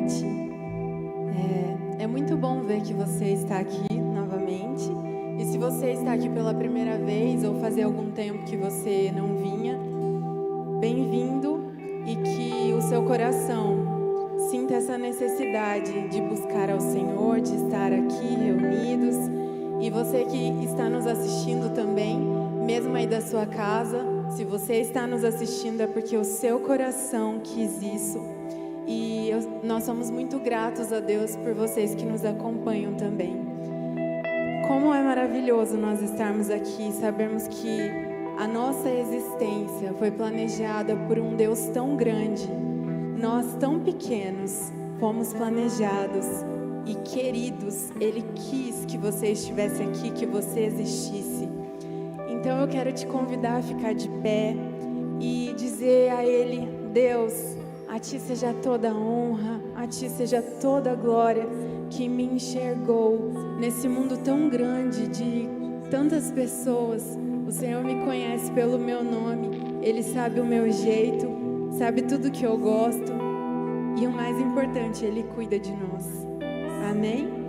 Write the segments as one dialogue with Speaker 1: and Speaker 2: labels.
Speaker 1: noite. É muito bom ver que você está aqui novamente. E se você está aqui pela primeira vez ou fazia algum tempo que você não vinha, bem-vindo, e que o seu coração sinta essa necessidade de buscar ao Senhor, de estar aqui reunidos. E você que está nos assistindo também, mesmo aí da sua casa, se você está nos assistindo é porque o seu coração quis isso. E nós somos muito gratos a Deus por vocês que nos acompanham também. Como é maravilhoso nós estarmos aqui, sabermos que a nossa existência foi planejada por um Deus tão grande. Nós tão pequenos fomos planejados e queridos. Ele quis que você estivesse aqui, que você existisse. Então eu quero te convidar a ficar de pé e dizer a Ele: Deus, a Ti seja toda a honra, a Ti seja toda a glória, que me enxergou nesse mundo tão grande de tantas pessoas. O Senhor me conhece pelo meu nome, Ele sabe o meu jeito, sabe tudo que eu gosto, e o mais importante, Ele cuida de nós. Amém?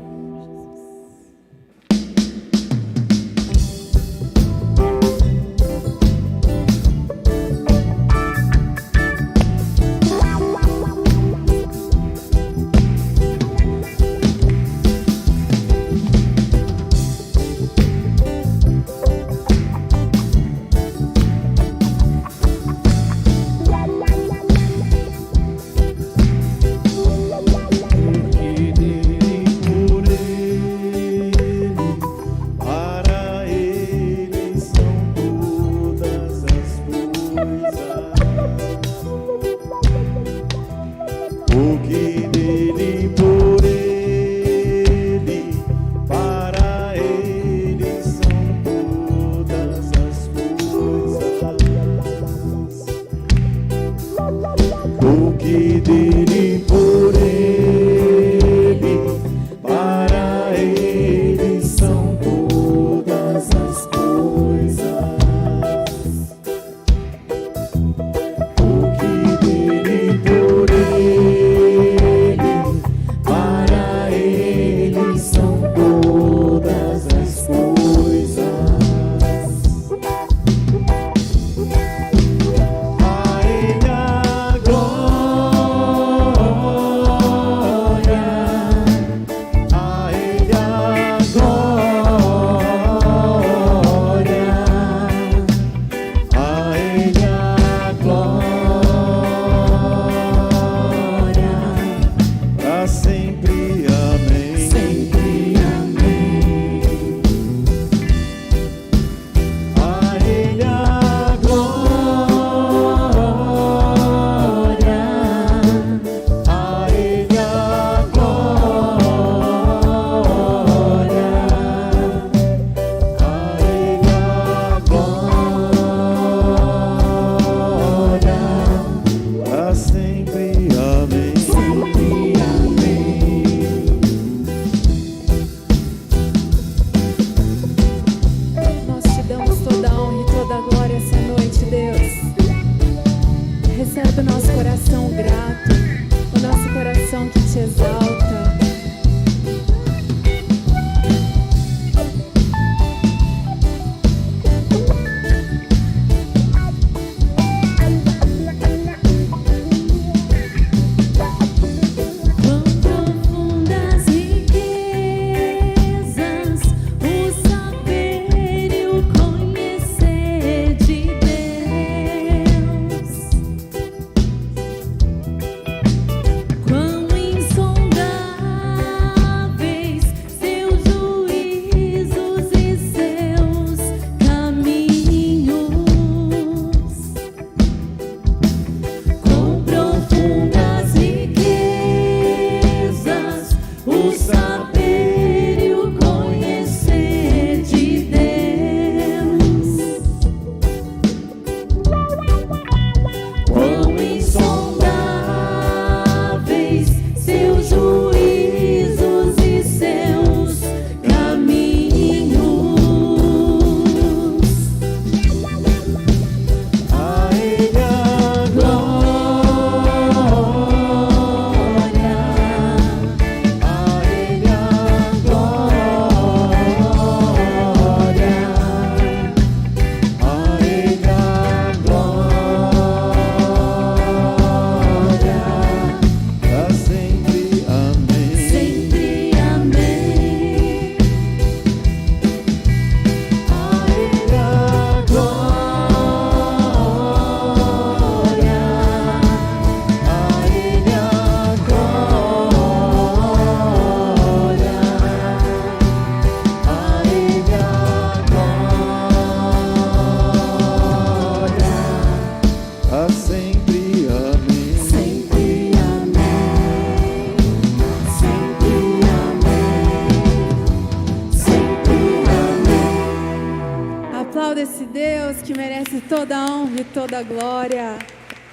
Speaker 1: toda a glória.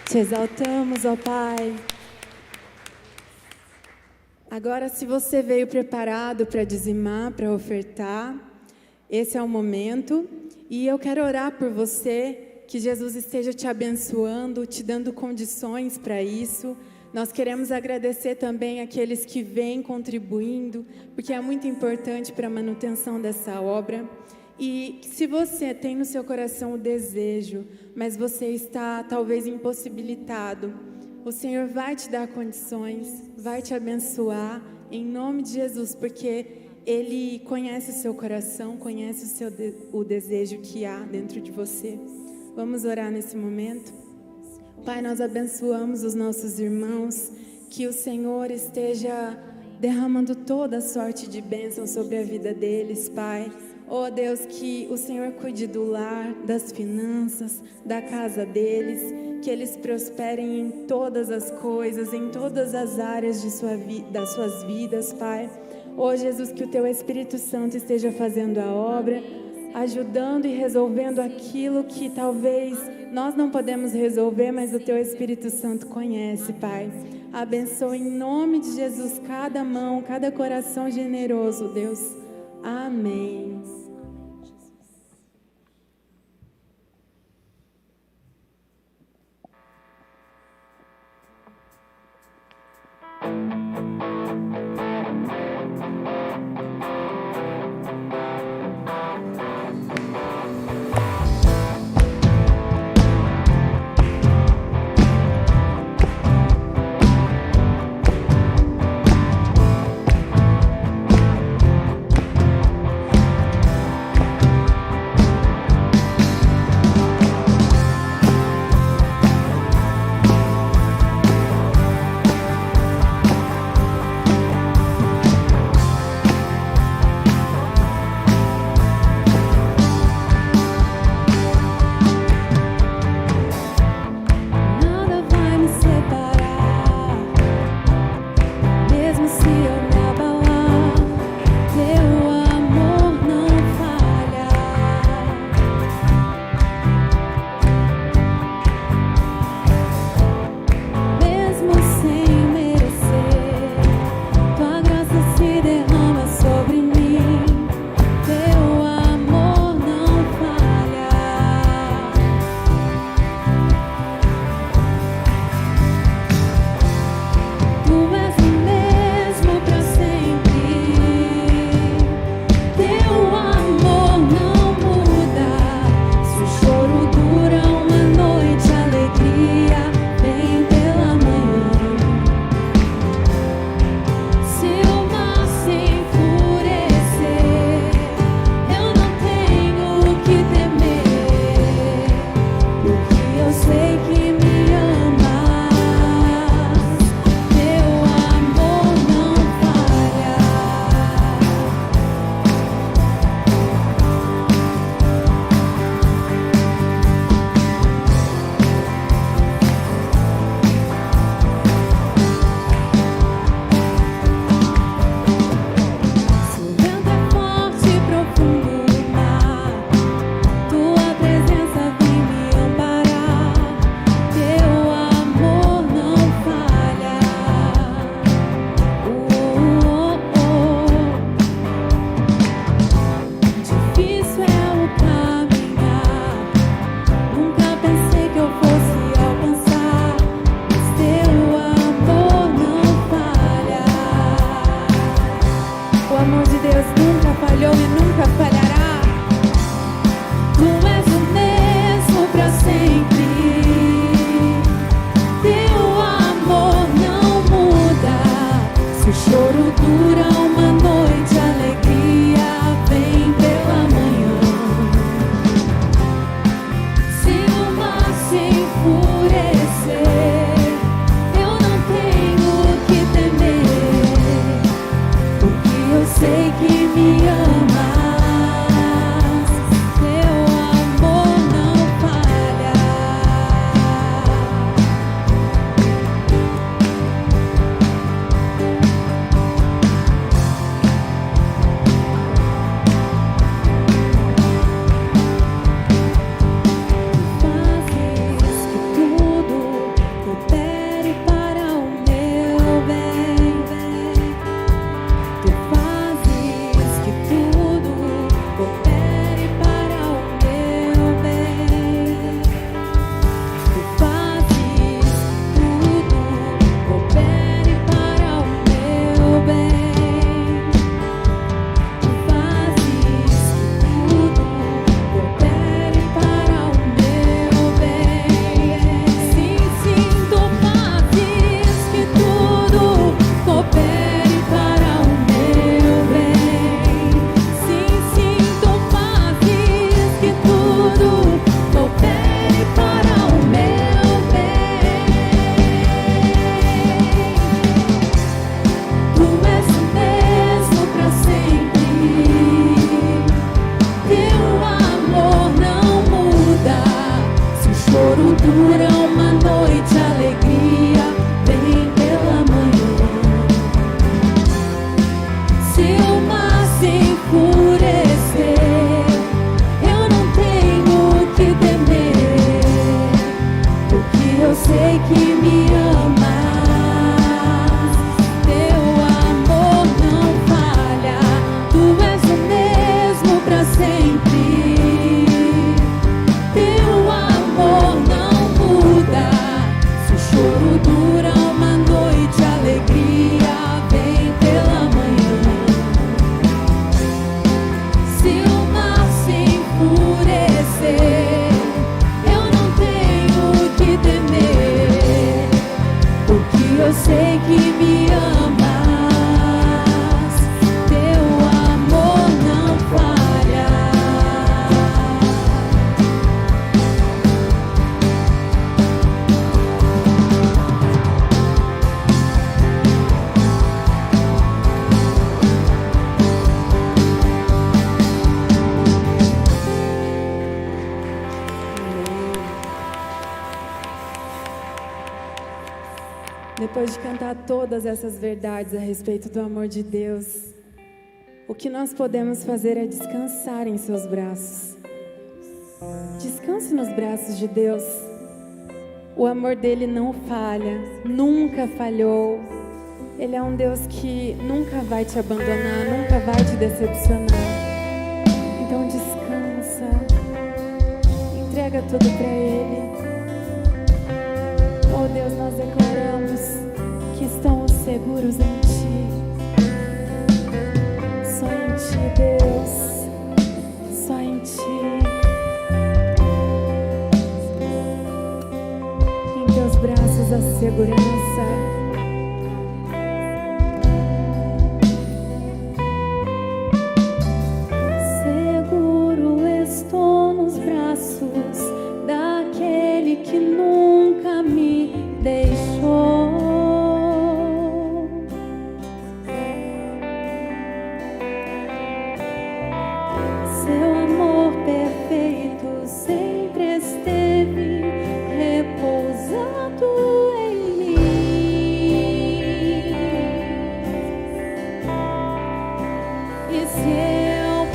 Speaker 1: Te exaltamos, ó Pai. Agora, se você veio preparado para dizimar, para ofertar, esse é o momento. E eu quero orar por você, que Jesus esteja te abençoando, te dando condições para isso. Nós queremos agradecer também aqueles que vêm contribuindo, porque é muito importante para a manutenção dessa obra. E se você tem no seu coração o desejo, mas você está talvez impossibilitado, o Senhor vai te dar condições, vai te abençoar, em nome de Jesus, porque Ele conhece o seu coração, conhece o desejo que há dentro de você. Vamos orar nesse momento? Pai, nós abençoamos os nossos irmãos, que o Senhor esteja derramando toda sorte de bênção sobre a vida deles, Pai. Oh Deus, que o Senhor cuide do lar, das finanças, da casa deles, que eles prosperem em todas as coisas, em todas as áreas das suas vidas, Pai. Oh Jesus, que o Teu Espírito Santo esteja fazendo a obra, ajudando e resolvendo aquilo que talvez nós não podemos resolver, mas o Teu Espírito Santo conhece, Pai. Abençoa em nome de Jesus cada mão, cada coração generoso, Deus. Amém.
Speaker 2: Eu sei que me amas, teu
Speaker 1: eu sei que me amas, teu amor não falha. Depois de cantar todas essas verdades a respeito do amor de Deus, o que nós podemos fazer é descansar em seus braços. Descanse nos braços de Deus. O amor dele não falha, nunca falhou. Ele é um Deus que nunca vai te abandonar, nunca vai te decepcionar. Então descansa, entrega tudo para Ele. Oh Deus, nós declaramos que estamos seguros em Ti. Só em Ti, Deus. Só em Ti. Em Teus braços a segurança. Seguro estou nos braços daquele que nunca me deixou. Seu amor perfeito sempre esteve repousado em mim. E se eu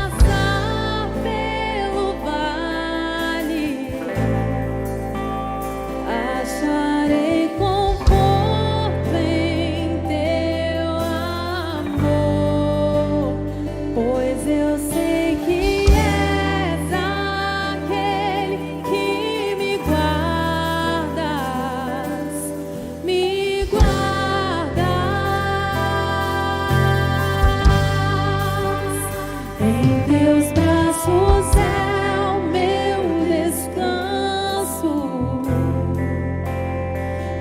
Speaker 1: passar pelo vale, acharei conforto em teu amor, pois eu sei que és aquele que me guardas, me guardas. Em teus braços é o meu descanso.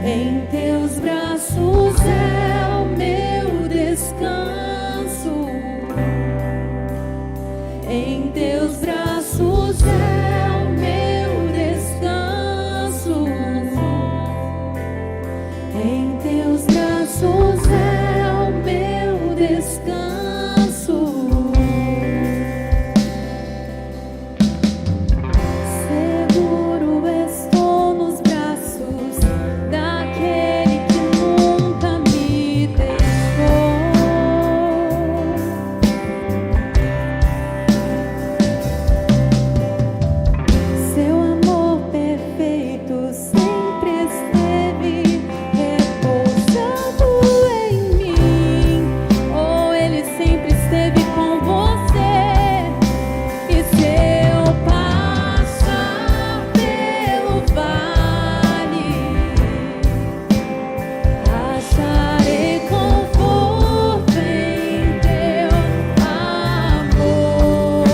Speaker 1: Em teus braços é o meu descanso. Em teus braços é o meu descanso. Em teus braços é o meu descanso. Seguro estou nos braços daquele que nunca me deixou. Seu amor perfeito sempre esteve repousado em mim. Oh, Ele sempre esteve com você. E se eu passar pelo vale, acharei conforto em teu amor,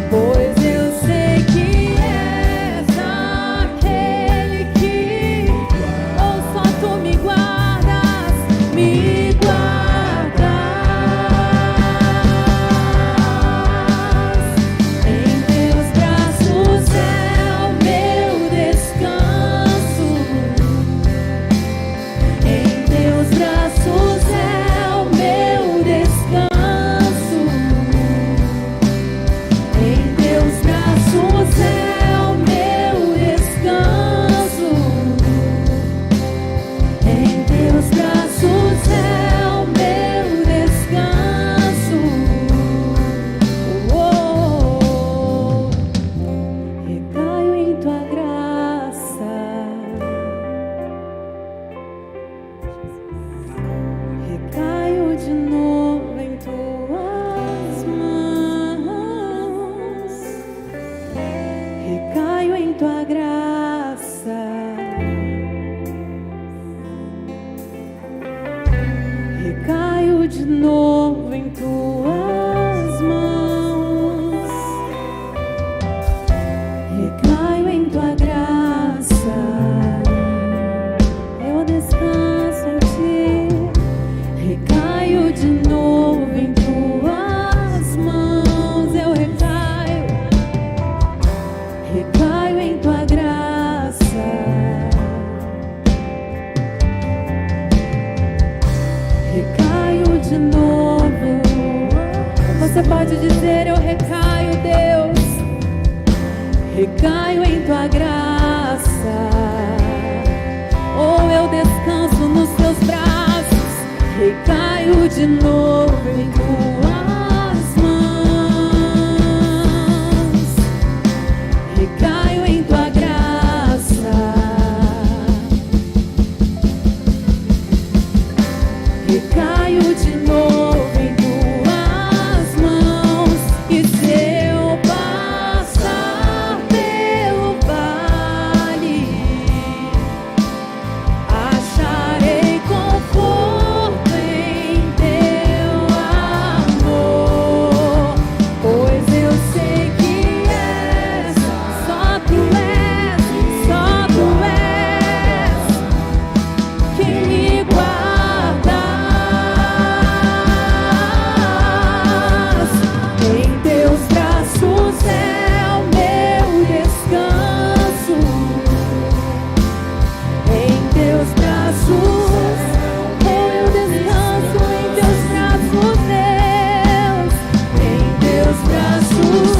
Speaker 1: pois eu sei que és aquele que, ou só tu me guardas, me guardas. Em teus braços é o meu descanso. Em teus braços é o meu descanso. Em teus braços é o meu descanso. Em teus braços é o meu descanso. Oh, recaio em tua graça. Recaio de novo em tuas mãos. Recaio em tua graça. Recaio de novo em tuas mãos. Recaio em tua graça. Eu descanso em ti. Recaio de novo em tuas mãos. Eu recaio em tua graça. Recaio de novo. Você pode dizer: eu recaio, Deus. Recaio em tua graça. Ou eu descanso nos teus braços. Recaio de novo em tuas mãos. Recaio em tua graça. Recaio de novo em tuas mãos. E se eu passar pelo vale, acharei conforto em teu amor, pois eu sei que és, só tu és quem me guardas. Em teus braços é o meu descanso. Em teus braços eu descanso. Em teus braços, Deus. Em teus braços,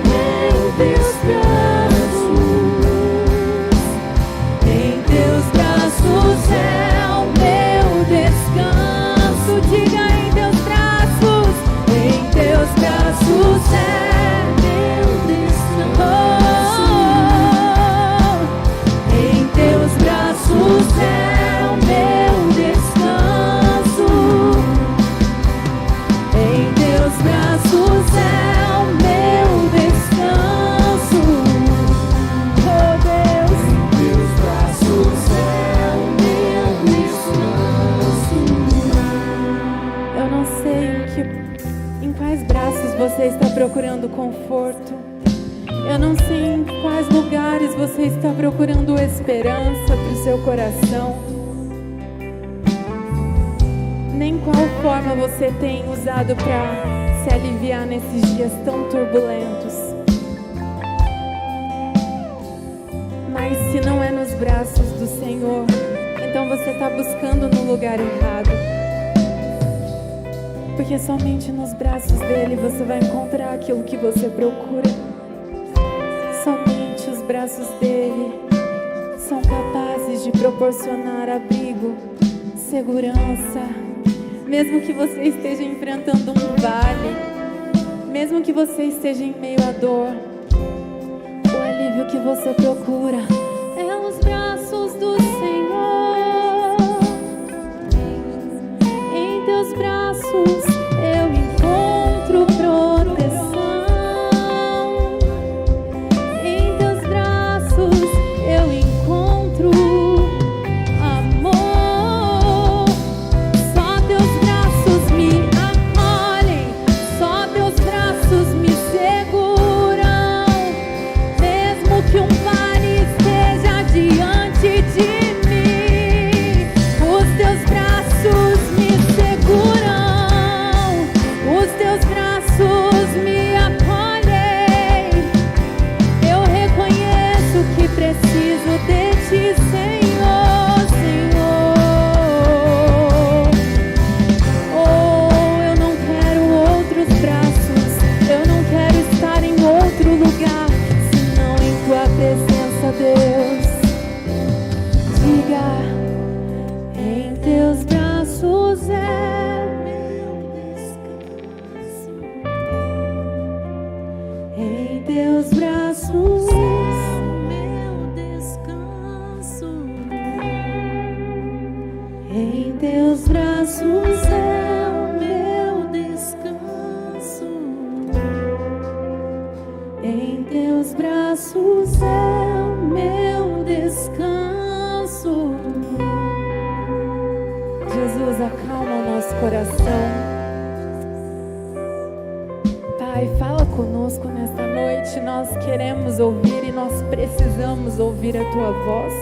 Speaker 1: meu descanso. Em teus braços é o meu descanso. Diga: em teus braços. Em teus braços é meu descanso. Em teus braços é o meu descanso. Em teus braços é o meu descanso. Oh Deus, em teus braços é o meu descanso. Eu não sei em quais braços você está procurando conforto. Eu não sei em quais lugares você está procurando esperança para o seu coração. Nem qual forma você tem usado para se aliviar nesses dias tão turbulentos. Mas se não é nos braços do Senhor, então você está buscando no lugar errado. Porque somente nos braços dele você vai encontrar aquilo que você procura. Somente os braços dele são capazes de proporcionar abrigo, segurança. Mesmo que você esteja enfrentando um vale, mesmo que você esteja em meio à dor, o alívio que você procura é os braços do Senhor. Em teus braços eu encontro proteção. Em teus braços eu encontro amor. Só teus braços me acolhem, só teus braços me seguram. Mesmo que um vale esteja diante de mim, os teus braços me seguram, os teus braços me acolhem. Eu reconheço que preciso de ti, Senhor, Senhor. Oh, eu não quero outros braços, eu não quero estar em outro lugar, senão em tua presença, Deus. Diga: em teus braços é meu descanso. Em teus braços é meu descanso. Em teus braços é o meu descanso. Em teus braços é o meu descanso. Jesus, acalma o nosso coração. Pai, fala conosco nesta noite. Nós queremos ouvir e nós precisamos ouvir a Tua voz.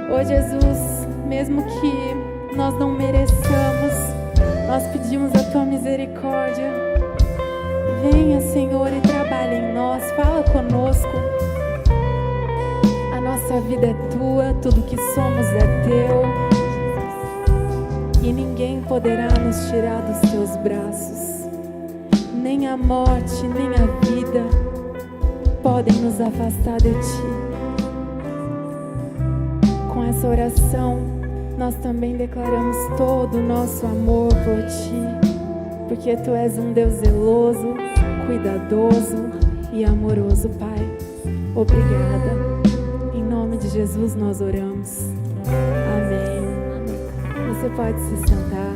Speaker 1: Oh Jesus, mesmo que nós não mereçamos, nós pedimos a Tua misericórdia. Venha, Senhor, e trabalhe em nós, fala conosco. A nossa vida é Tua, tudo que somos é Teu, e ninguém poderá nos tirar dos Teus braços. Nem a morte, nem a vida podem nos afastar de Ti. Com essa oração, nós também declaramos todo o nosso amor por Ti, porque Tu és um Deus zeloso, cuidadoso e amoroso, Pai. Obrigada. Em nome de Jesus nós oramos. Amém. Você pode se sentar.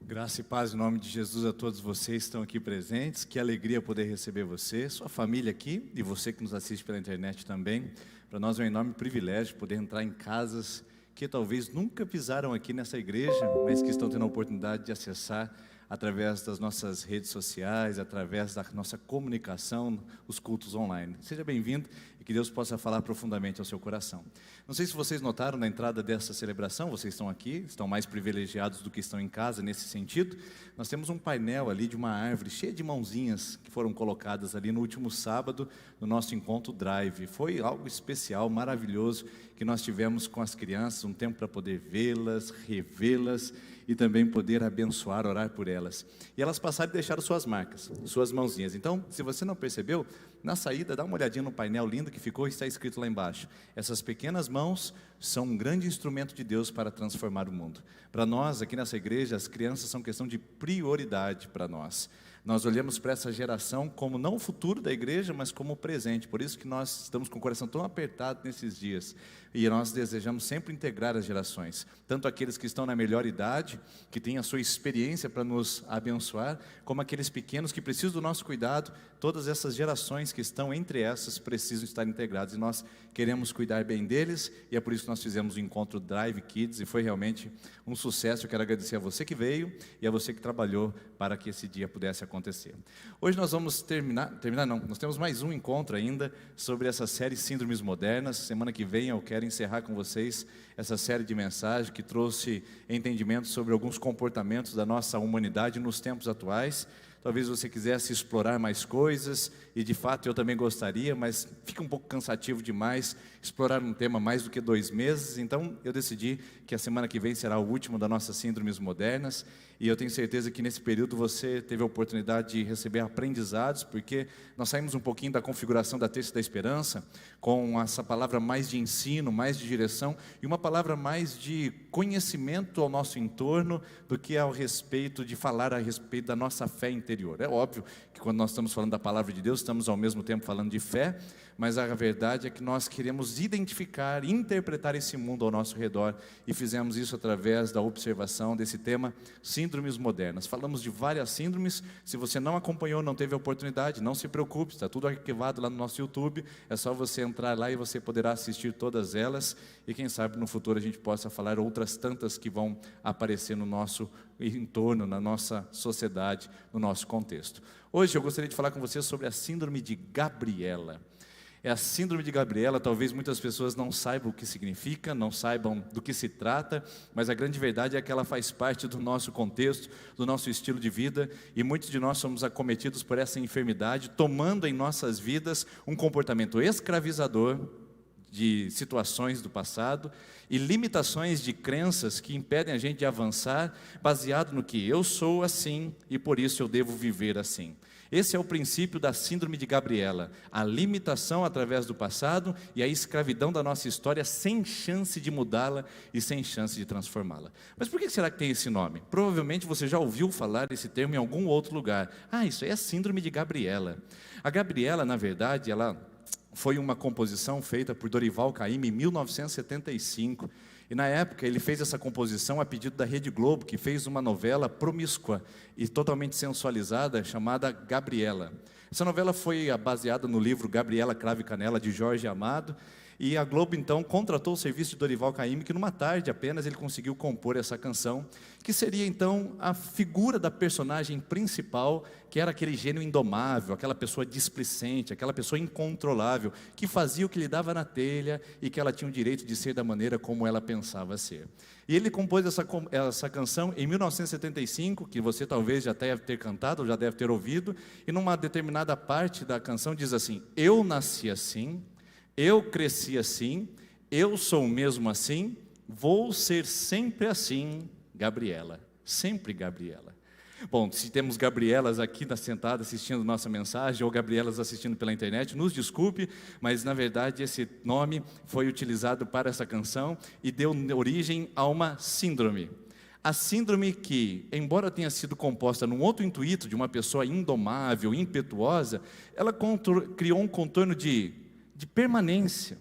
Speaker 2: Graça e paz em nome de Jesus a todos vocês que estão aqui presentes. Que alegria poder receber você, sua família aqui e você que nos assiste pela internet também. Para nós é um enorme privilégio poder entrar em casas que talvez nunca pisaram aqui nessa igreja, mas que estão tendo a oportunidade de acessar através das nossas redes sociais, através da nossa comunicação, os cultos online. Seja bem-vindo e que Deus possa falar profundamente ao seu coração. Não sei se vocês notaram na entrada dessa celebração, vocês estão aqui, estão mais privilegiados do que estão em casa nesse sentido. Nós temos um painel ali de uma árvore cheia de mãozinhas que foram colocadas ali no último sábado no nosso encontro Drive. Foi algo especial, maravilhoso, que nós tivemos com as crianças, um tempo para poder vê-las, revê-las e também poder abençoar, orar por elas. E elas passaram e deixaram suas marcas, suas mãozinhas. Então, se você não percebeu, na saída, dá uma olhadinha no painel lindo que ficou e está escrito lá embaixo. Essas pequenas mãos são um grande instrumento de Deus para transformar o mundo. Para nós, aqui nessa igreja, as crianças são questão de prioridade para nós. Nós olhamos para essa geração como não o futuro da igreja, mas como o presente. Por isso que nós estamos com o coração tão apertado nesses dias. E nós desejamos sempre integrar as gerações. Tanto aqueles que estão na melhor idade, que têm a sua experiência para nos abençoar, como aqueles pequenos que precisam do nosso cuidado. Todas essas gerações que estão entre essas precisam estar integradas. E nós queremos cuidar bem deles. E é por isso que nós fizemos o encontro Drive Kids. E foi realmente um sucesso. Eu quero agradecer a você que veio e a você que trabalhou para que esse dia pudesse acontecer. Hoje nós vamos nós temos mais um encontro ainda sobre essa série Síndromes Modernas. Semana que vem eu quero encerrar com vocês essa série de mensagens que trouxe entendimento sobre alguns comportamentos da nossa humanidade nos tempos atuais. Talvez você quisesse explorar mais coisas, e de fato eu também gostaria, mas fica um pouco cansativo demais explorar um tema mais do que 2 meses. Então eu decidi que a semana que vem será o último das nossas síndromes modernas, e eu tenho certeza que nesse período você teve a oportunidade de receber aprendizados, porque nós saímos um pouquinho da configuração da Terça da Esperança, com essa palavra mais de ensino, mais de direção, e uma palavra mais de conhecimento ao nosso entorno, do que ao respeito de falar a respeito da nossa fé interior. É óbvio que quando nós estamos falando da palavra de Deus, estamos ao mesmo tempo falando de fé, mas a verdade é que nós queremos identificar, interpretar esse mundo ao nosso redor, e fizemos isso através da observação desse tema, síndromes modernas. Falamos de várias síndromes. Se você não acompanhou, não teve a oportunidade, não se preocupe, está tudo arquivado lá no nosso YouTube, é só você entrar lá e você poderá assistir todas elas, e quem sabe no futuro a gente possa falar outras tantas que vão aparecer no nosso entorno, na nossa sociedade, no nosso contexto. Hoje eu gostaria de falar com você sobre a síndrome de Gabriela. É a síndrome de Gabriela. Talvez muitas pessoas não saibam o que significa, não saibam do que se trata, mas a grande verdade é que ela faz parte do nosso contexto, do nosso estilo de vida, e muitos de nós somos acometidos por essa enfermidade, tomando em nossas vidas um comportamento escravizador de situações do passado e limitações de crenças que impedem a gente de avançar, baseado no que eu sou assim e por isso eu devo viver assim. Esse é o princípio da síndrome de Gabriela, a limitação através do passado e a escravidão da nossa história sem chance de mudá-la e sem chance de transformá-la. Mas por que será que tem esse nome? Provavelmente você já ouviu falar desse termo em algum outro lugar. Isso aí é a síndrome de Gabriela. A Gabriela, na verdade, ela foi uma composição feita por Dorival Caymmi em 1975. E na época ele fez essa composição a pedido da Rede Globo, que fez uma novela promíscua e totalmente sensualizada, chamada Gabriela. Essa novela foi baseada no livro Gabriela Cravo e Canela, de Jorge Amado, E a Globo, então, contratou o serviço de Dorival Caymmi, que numa tarde apenas ele conseguiu compor essa canção, que seria, então, a figura da personagem principal, que era aquele gênio indomável, aquela pessoa displicente, aquela pessoa incontrolável, que fazia o que lhe dava na telha e que ela tinha o direito de ser da maneira como ela pensava ser. E ele compôs essa canção em 1975, que você talvez já deve ter cantado, ou já deve ter ouvido, e numa determinada parte da canção diz assim: eu nasci assim, eu cresci assim, eu sou mesmo assim, vou ser sempre assim, Gabriela, sempre Gabriela. Bom, se temos Gabrielas aqui sentadas assistindo nossa mensagem, ou Gabrielas assistindo pela internet, nos desculpe, mas na verdade esse nome foi utilizado para essa canção e deu origem a uma síndrome. A síndrome que, embora tenha sido composta num outro intuito, de uma pessoa indomável, impetuosa, ela criou um contorno de permanência.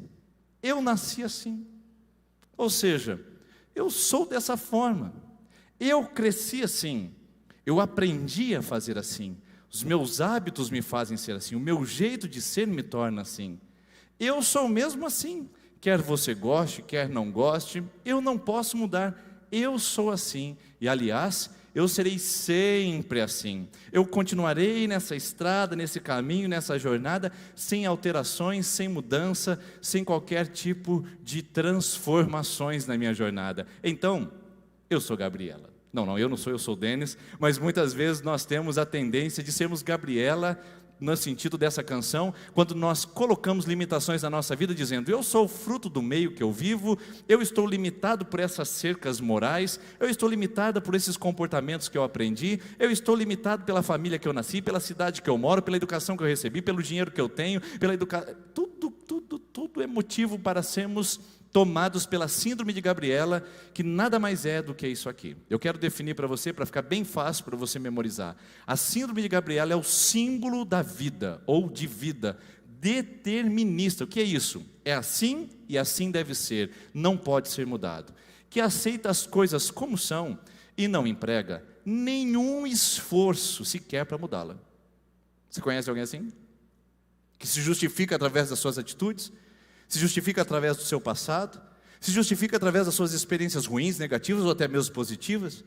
Speaker 2: Eu nasci assim. Ou seja, eu sou dessa forma. Eu cresci assim. Eu aprendi a fazer assim. Os meus hábitos me fazem ser assim. O meu jeito de ser me torna assim. Eu sou mesmo assim. Quer você goste, quer não goste, eu não posso mudar. Eu sou assim. E, aliás, eu serei sempre assim. Eu continuarei nessa estrada, nesse caminho, nessa jornada, sem alterações, sem mudança, sem qualquer tipo de transformações na minha jornada. Então, eu sou Gabriela. Não, eu não sou, eu sou o Denis, mas muitas vezes nós temos a tendência de sermos Gabriela, no sentido dessa canção, quando nós colocamos limitações na nossa vida, dizendo: eu sou fruto do meio que eu vivo, eu estou limitado por essas cercas morais, eu estou limitada por esses comportamentos que eu aprendi, eu estou limitado pela família que eu nasci, pela cidade que eu moro, pela educação que eu recebi, pelo dinheiro que eu tenho, pela educação. Tudo é motivo para sermos tomados pela síndrome de Gabriela, que nada mais é do que isso aqui. Eu quero definir para você, para ficar bem fácil para você memorizar. A síndrome de Gabriela é o símbolo da vida, ou de vida, determinista. O que é isso? É assim e assim deve ser, não pode ser mudado. Que aceita as coisas como são e não emprega nenhum esforço sequer para mudá-la. Você conhece alguém assim? Que se justifica através das suas atitudes, se justifica através do seu passado, se justifica através das suas experiências ruins, negativas ou até mesmo positivas.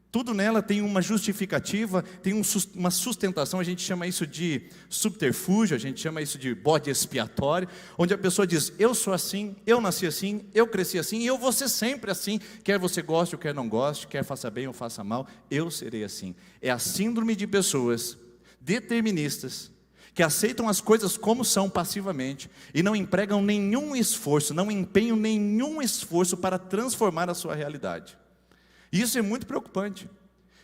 Speaker 2: Tudo nela tem uma justificativa, tem uma sustentação. A gente chama isso de subterfúgio, a gente chama isso de bode expiatório, onde a pessoa diz: eu sou assim, eu nasci assim, eu cresci assim, e eu vou ser sempre assim, quer você goste ou quer não goste, quer faça bem ou faça mal, eu serei assim. É a síndrome de pessoas deterministas, que aceitam as coisas como são passivamente e não empregam nenhum esforço, não empenham nenhum esforço para transformar a sua realidade. Isso é muito preocupante.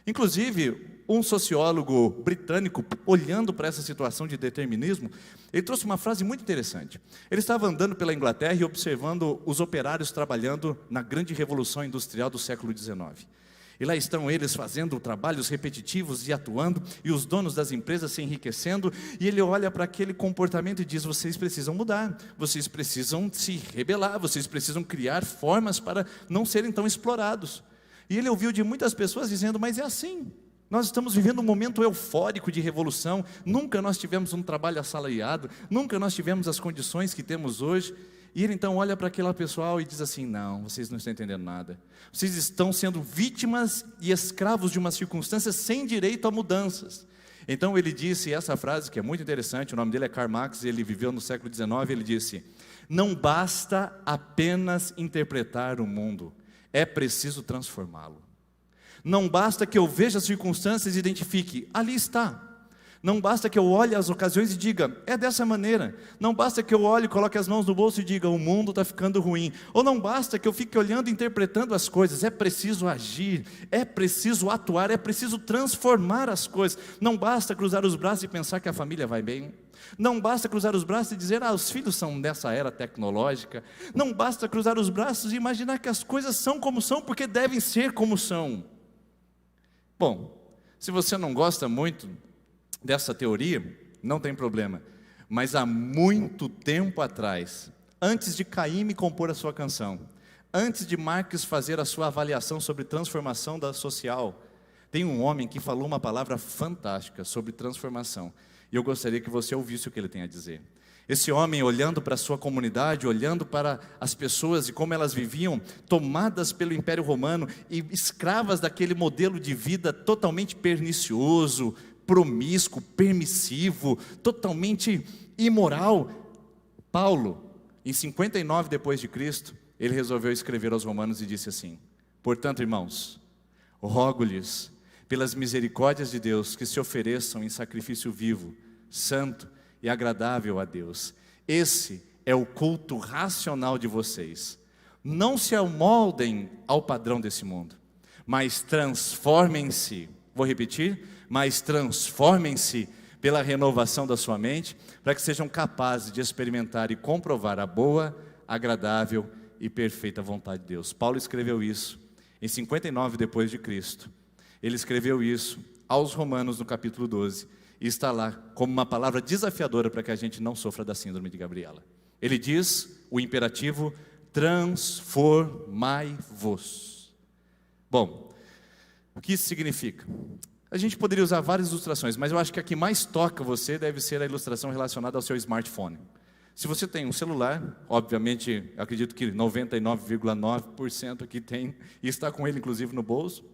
Speaker 2: Inclusive, um sociólogo britânico, olhando para essa situação de determinismo, ele trouxe uma frase muito interessante. Ele estava andando pela Inglaterra e observando os operários trabalhando na grande revolução industrial do século XIX. E lá estão eles fazendo trabalhos repetitivos e atuando, e os donos das empresas se enriquecendo, e ele olha para aquele comportamento e diz: vocês precisam mudar, vocês precisam se rebelar, vocês precisam criar formas para não serem tão explorados. E ele ouviu de muitas pessoas dizendo: mas é assim, nós estamos vivendo um momento eufórico de revolução, nunca nós tivemos um trabalho assalariado, nunca nós tivemos as condições que temos hoje. E ele então olha para aquele pessoal e diz assim: não, vocês não estão entendendo nada. Vocês estão sendo vítimas e escravos de uma circunstância sem direito a mudanças. Então ele disse essa frase que é muito interessante, o nome dele é Karl Marx, ele viveu no século XIX, ele disse: não basta apenas interpretar o mundo, é preciso transformá-lo. Não basta que eu veja as circunstâncias e identifique, ali está. Não basta que eu olhe as ocasiões e diga: é dessa maneira. Não basta que eu olhe e coloque as mãos no bolso e diga: o mundo está ficando ruim. Ou não basta que eu fique olhando e interpretando as coisas. É preciso agir, é preciso atuar, é preciso transformar as coisas. Não basta cruzar os braços e pensar que a família vai bem. Não basta cruzar os braços e dizer: os filhos são dessa era tecnológica. Não basta cruzar os braços e imaginar que as coisas são como são, porque devem ser como são. Bom, se você não gosta muito dessa teoria, não tem problema, mas há muito tempo atrás, antes de Caymmi compor a sua canção, antes de Marx fazer a sua avaliação sobre transformação social, tem um homem que falou uma palavra fantástica sobre transformação, E eu gostaria que você ouvisse o que ele tem a dizer. Esse homem, olhando para a sua comunidade, olhando para as pessoas e como elas viviam, tomadas pelo Império Romano e escravas daquele modelo de vida totalmente pernicioso, promíscuo, permissivo, totalmente imoral. Paulo, em 59 depois de Cristo, ele resolveu escrever aos romanos e disse assim: portanto, irmãos, rogo-lhes, pelas misericórdias de Deus, que se ofereçam em sacrifício vivo, santo e agradável a Deus. Esse é o culto racional de vocês. Não se amoldem ao padrão desse mundo, mas transformem-se. Vou repetir: mas transformem-se pela renovação da sua mente, para que sejam capazes de experimentar e comprovar a boa, agradável e perfeita vontade de Deus. Paulo escreveu isso em 59 depois de Cristo. Ele escreveu isso aos romanos no capítulo 12, e está lá como uma palavra desafiadora para que a gente não sofra da síndrome de Gabriela. Ele diz o imperativo: transformai-vos. Bom, o que isso significa? A gente poderia usar várias ilustrações, mas eu acho que a que mais toca você deve ser a ilustração relacionada ao seu smartphone. Se você tem um celular, obviamente, acredito que 99,9% aqui tem, e está com ele inclusive no bolso.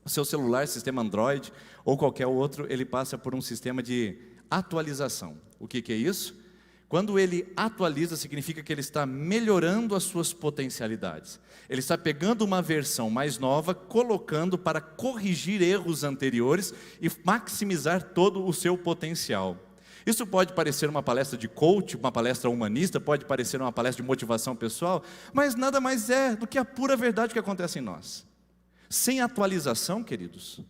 Speaker 2: O seu celular, sistema Android ou qualquer outro, ele passa por um sistema de atualização. O que é isso? Quando ele atualiza, significa que ele está melhorando as suas potencialidades. Ele está pegando uma versão mais nova, colocando para corrigir erros anteriores e maximizar todo o seu potencial. Isso pode parecer uma palestra de coach, uma palestra humanista, pode parecer uma palestra de motivação pessoal, mas nada mais é do que a pura verdade que acontece em nós. Sem atualização, queridos,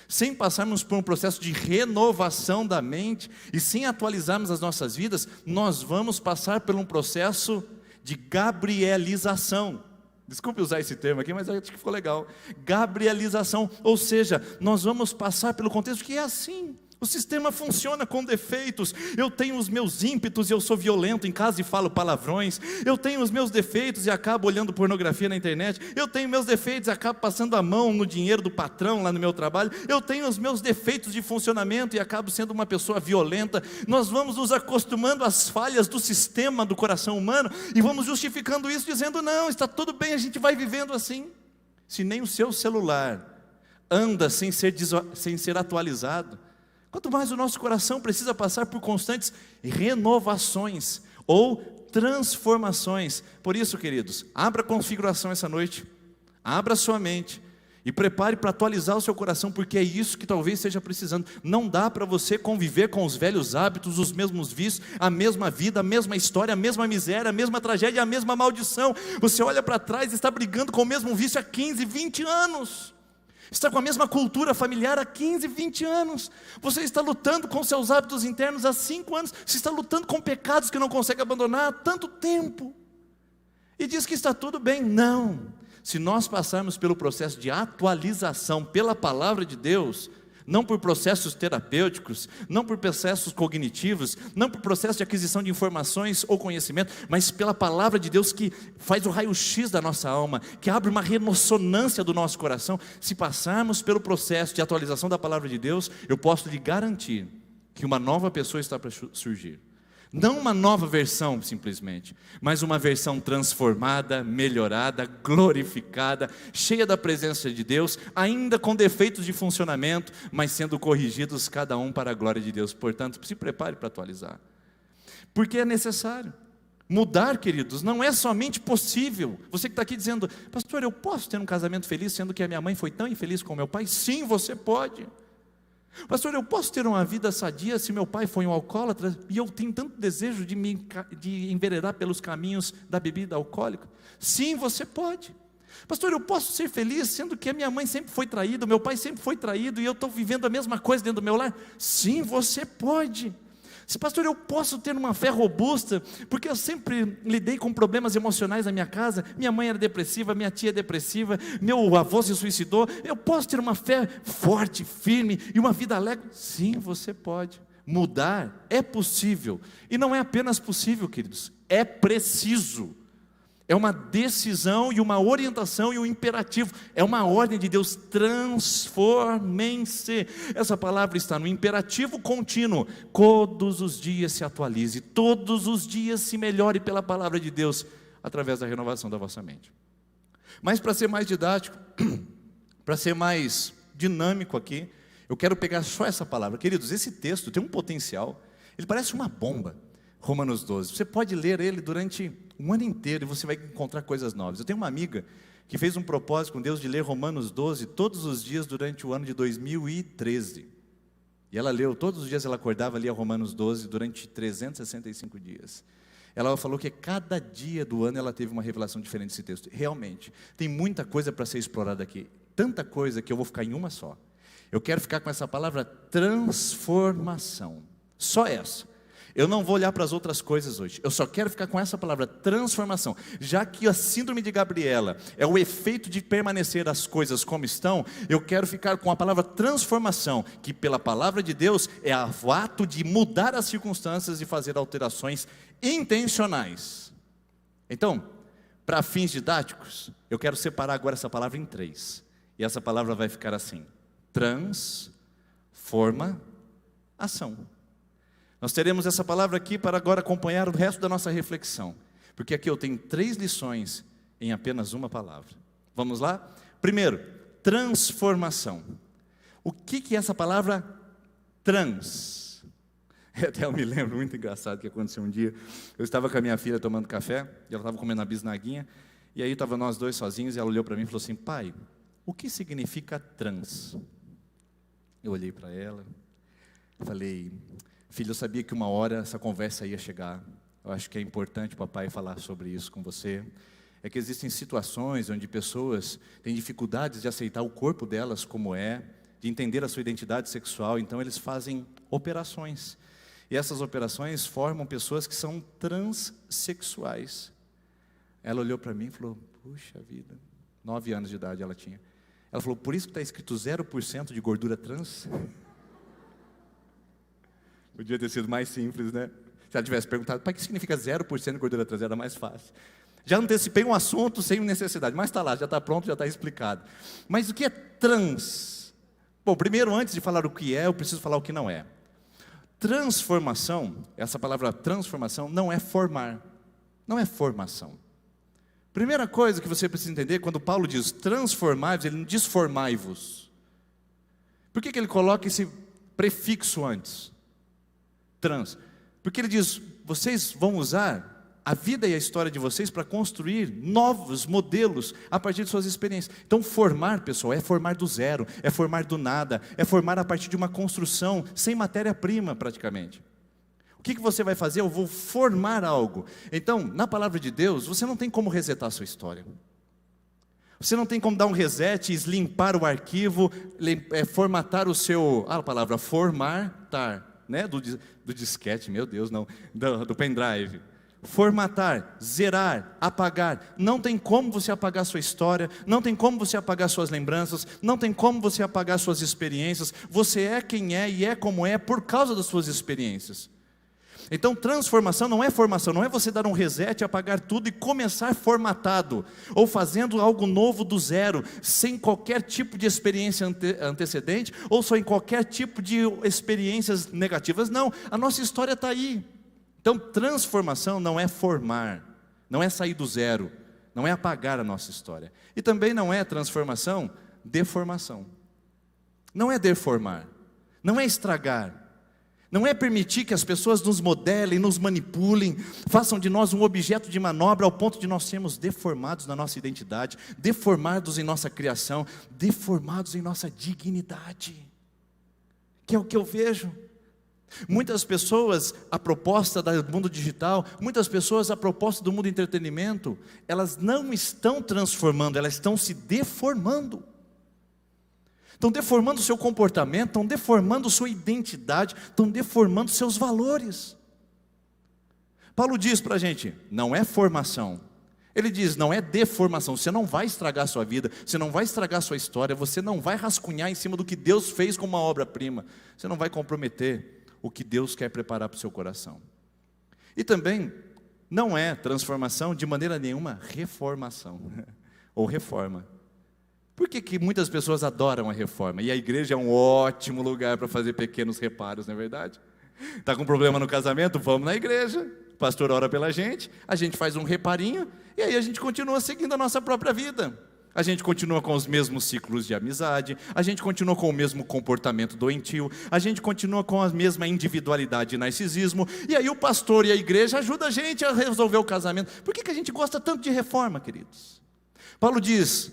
Speaker 2: sem passarmos por um processo de renovação da mente e sem atualizarmos as nossas vidas, nós vamos passar por um processo de gabrielização. Desculpe usar esse termo aqui, mas acho que ficou legal. Gabrielização, ou seja, nós vamos passar pelo contexto que é assim. O sistema funciona com defeitos. Eu tenho os meus ímpetos e eu sou violento em casa e falo palavrões. Eu tenho os meus defeitos e acabo olhando pornografia na internet. Eu tenho meus defeitos e acabo passando a mão no dinheiro do patrão lá no meu trabalho. Eu tenho os meus defeitos de funcionamento e acabo sendo uma pessoa violenta. Nós vamos nos acostumando às falhas do sistema do coração humano e vamos justificando isso dizendo: não, está tudo bem, a gente vai vivendo assim. Se nem o seu celular anda sem ser atualizado, quanto mais o nosso coração precisa passar por constantes renovações ou transformações. Por isso, queridos, abra a configuração essa noite, abra a sua mente e prepare para atualizar o seu coração, porque é isso que talvez esteja precisando. Não dá para você conviver com os velhos hábitos, os mesmos vícios, a mesma vida, a mesma história, a mesma miséria, a mesma tragédia, a mesma maldição. Você olha para trás e está brigando com o mesmo vício há 15, 20 anos. Está com a mesma cultura familiar há 15, 20 anos. Você está lutando com seus hábitos internos há 5 anos. Você está lutando com pecados que não consegue abandonar há tanto tempo. E diz que está tudo bem. Não. Se nós passarmos pelo processo de atualização pela palavra de Deus, não por processos terapêuticos, não por processos cognitivos, não por processo de aquisição de informações ou conhecimento, mas pela palavra de Deus que faz o raio-x da nossa alma, que abre uma ressonância do nosso coração. Se passarmos pelo processo de atualização da palavra de Deus, eu posso lhe garantir que uma nova pessoa está para surgir. Não uma nova versão simplesmente, mas uma versão transformada, melhorada, glorificada, cheia da presença de Deus, ainda com defeitos de funcionamento, mas sendo corrigidos cada um para a glória de Deus. Portanto, se prepare para atualizar, porque é necessário. Mudar, queridos, não é somente possível. Você que está aqui dizendo: pastor, eu posso ter um casamento feliz sendo que a minha mãe foi tão infeliz com meu pai? Sim, você pode. Pastor, eu posso ter uma vida sadia se meu pai foi um alcoólatra e eu tenho tanto desejo de enveredar pelos caminhos da bebida alcoólica? Sim, você pode. Pastor, eu posso ser feliz sendo que a minha mãe sempre foi traída, meu pai sempre foi traído e eu estou vivendo a mesma coisa dentro do meu lar? Sim, você pode. Se, pastor, eu posso ter uma fé robusta, porque eu sempre lidei com problemas emocionais na minha casa, minha mãe era depressiva, minha tia é depressiva, meu avô se suicidou, eu posso ter uma fé forte, firme e uma vida alegre? Sim, você pode. Mudar é possível, e não é apenas possível, queridos, é preciso. É uma decisão e uma orientação e um imperativo. É uma ordem de Deus: transformem-se. Essa palavra está no imperativo contínuo. Todos os dias se atualize, todos os dias se melhore pela palavra de Deus, através da renovação da vossa mente. Mas para ser mais didático, para ser mais dinâmico aqui, eu quero pegar só essa palavra. Queridos, esse texto tem um potencial, ele parece uma bomba. Romanos 12, você pode ler ele durante um ano inteiro e você vai encontrar coisas novas. Eu tenho uma amiga que fez um propósito com Deus de ler Romanos 12 todos os dias durante o ano de 2013. E ela leu, todos os dias ela acordava, lia Romanos 12 durante 365 dias. Ela falou que cada dia do ano ela teve uma revelação diferente desse texto. Realmente, tem muita coisa para ser explorada aqui. Tanta coisa que eu vou ficar em uma só. Eu quero ficar com essa palavra transformação. Só essa. Eu não vou olhar para as outras coisas hoje. Eu só quero ficar com essa palavra transformação. Já que a síndrome de Gabriela é o efeito de permanecer as coisas como estão, eu quero ficar com a palavra transformação, que pela palavra de Deus é o ato de mudar as circunstâncias e fazer alterações intencionais. Então, para fins didáticos, eu quero separar agora essa palavra em 3. E essa palavra vai ficar assim: transformação. Nós teremos essa palavra aqui para agora acompanhar o resto da nossa reflexão, porque aqui eu tenho 3 lições em apenas uma palavra. Vamos lá? Primeiro, transformação. O que é essa palavra trans? Até eu me lembro, muito engraçado, que aconteceu um dia. Eu estava com a minha filha tomando café, e ela estava comendo a bisnaguinha, e aí estava nós dois sozinhos, e ela olhou para mim e falou assim: pai, o que significa trans? Eu olhei para ela, falei: filho, eu sabia que uma hora essa conversa ia chegar. Eu acho que é importante, papai, falar sobre isso com você. É que existem situações onde pessoas têm dificuldades de aceitar o corpo delas como é, de entender a sua identidade sexual, então eles fazem operações. E essas operações formam pessoas que são transexuais. Ela olhou para mim e falou: puxa vida, 9 anos de idade ela tinha. Ela falou: por isso que está escrito 0% de gordura trans? Podia ter sido mais simples, né? Se ela tivesse perguntado: pai, o que significa 0% de gordura trans? Era mais fácil. Já antecipei um assunto sem necessidade, mas está lá, já está pronto, já está explicado. Mas o que é trans? Bom, primeiro, antes de falar o que é, eu preciso falar o que não é. Transformação, essa palavra transformação, não é formar, não é formação. Primeira coisa que você precisa entender, quando Paulo diz transformai-vos, ele não diz formai-vos. Por que ele coloca esse prefixo antes? Trans, porque ele diz: vocês vão usar a vida e a história de vocês para construir novos modelos a partir de suas experiências. Então formar, pessoal, é formar do zero, é formar do nada, é formar a partir de uma construção sem matéria-prima praticamente. O que você vai fazer? Eu vou formar algo. Então, na palavra de Deus, você não tem como resetar a sua história. Você não tem como dar um reset, limpar o arquivo, formatar o seu, a palavra formatar, né? Do disquete, meu Deus, não, do pendrive. Formatar, zerar, apagar. Não tem como você apagar sua história, não tem como você apagar suas lembranças, não tem como você apagar suas experiências. Você é quem é e é como é por causa das suas experiências. Então transformação não é formação, não é você dar um reset, apagar tudo e começar formatado, ou fazendo algo novo do zero, sem qualquer tipo de experiência antecedente, ou só em qualquer tipo de experiências negativas. Não, a nossa história está aí. Então transformação não é formar, não é sair do zero, não é apagar a nossa história. E também não é transformação, deformação. Não é deformar, não é estragar. Não é permitir que as pessoas nos modelem, nos manipulem, façam de nós um objeto de manobra ao ponto de nós sermos deformados na nossa identidade, deformados em nossa criação, deformados em nossa dignidade. Que é o que eu vejo. Muitas pessoas, a proposta do mundo digital, muitas pessoas, a proposta do mundo do entretenimento, elas não estão transformando, elas estão se deformando. Estão deformando o seu comportamento, estão deformando sua identidade, estão deformando seus valores. Paulo diz para a gente, não é formação. Ele diz, não é deformação. Você não vai estragar a sua vida, você não vai estragar a sua história, você não vai rascunhar em cima do que Deus fez como uma obra-prima. Você não vai comprometer o que Deus quer preparar para o seu coração. E também, não é transformação, de maneira nenhuma, reformação ou reforma. Por que muitas pessoas adoram a reforma? E a igreja é um ótimo lugar para fazer pequenos reparos, não é verdade? Está com problema no casamento? Vamos na igreja, o pastor ora pela gente, a gente faz um reparinho, e aí a gente continua seguindo a nossa própria vida. A gente continua com os mesmos ciclos de amizade, a gente continua com o mesmo comportamento doentio, a gente continua com a mesma individualidade e narcisismo, e aí o pastor e a igreja ajudam a gente a resolver o casamento. Por que a gente gosta tanto de reforma, queridos? Paulo diz: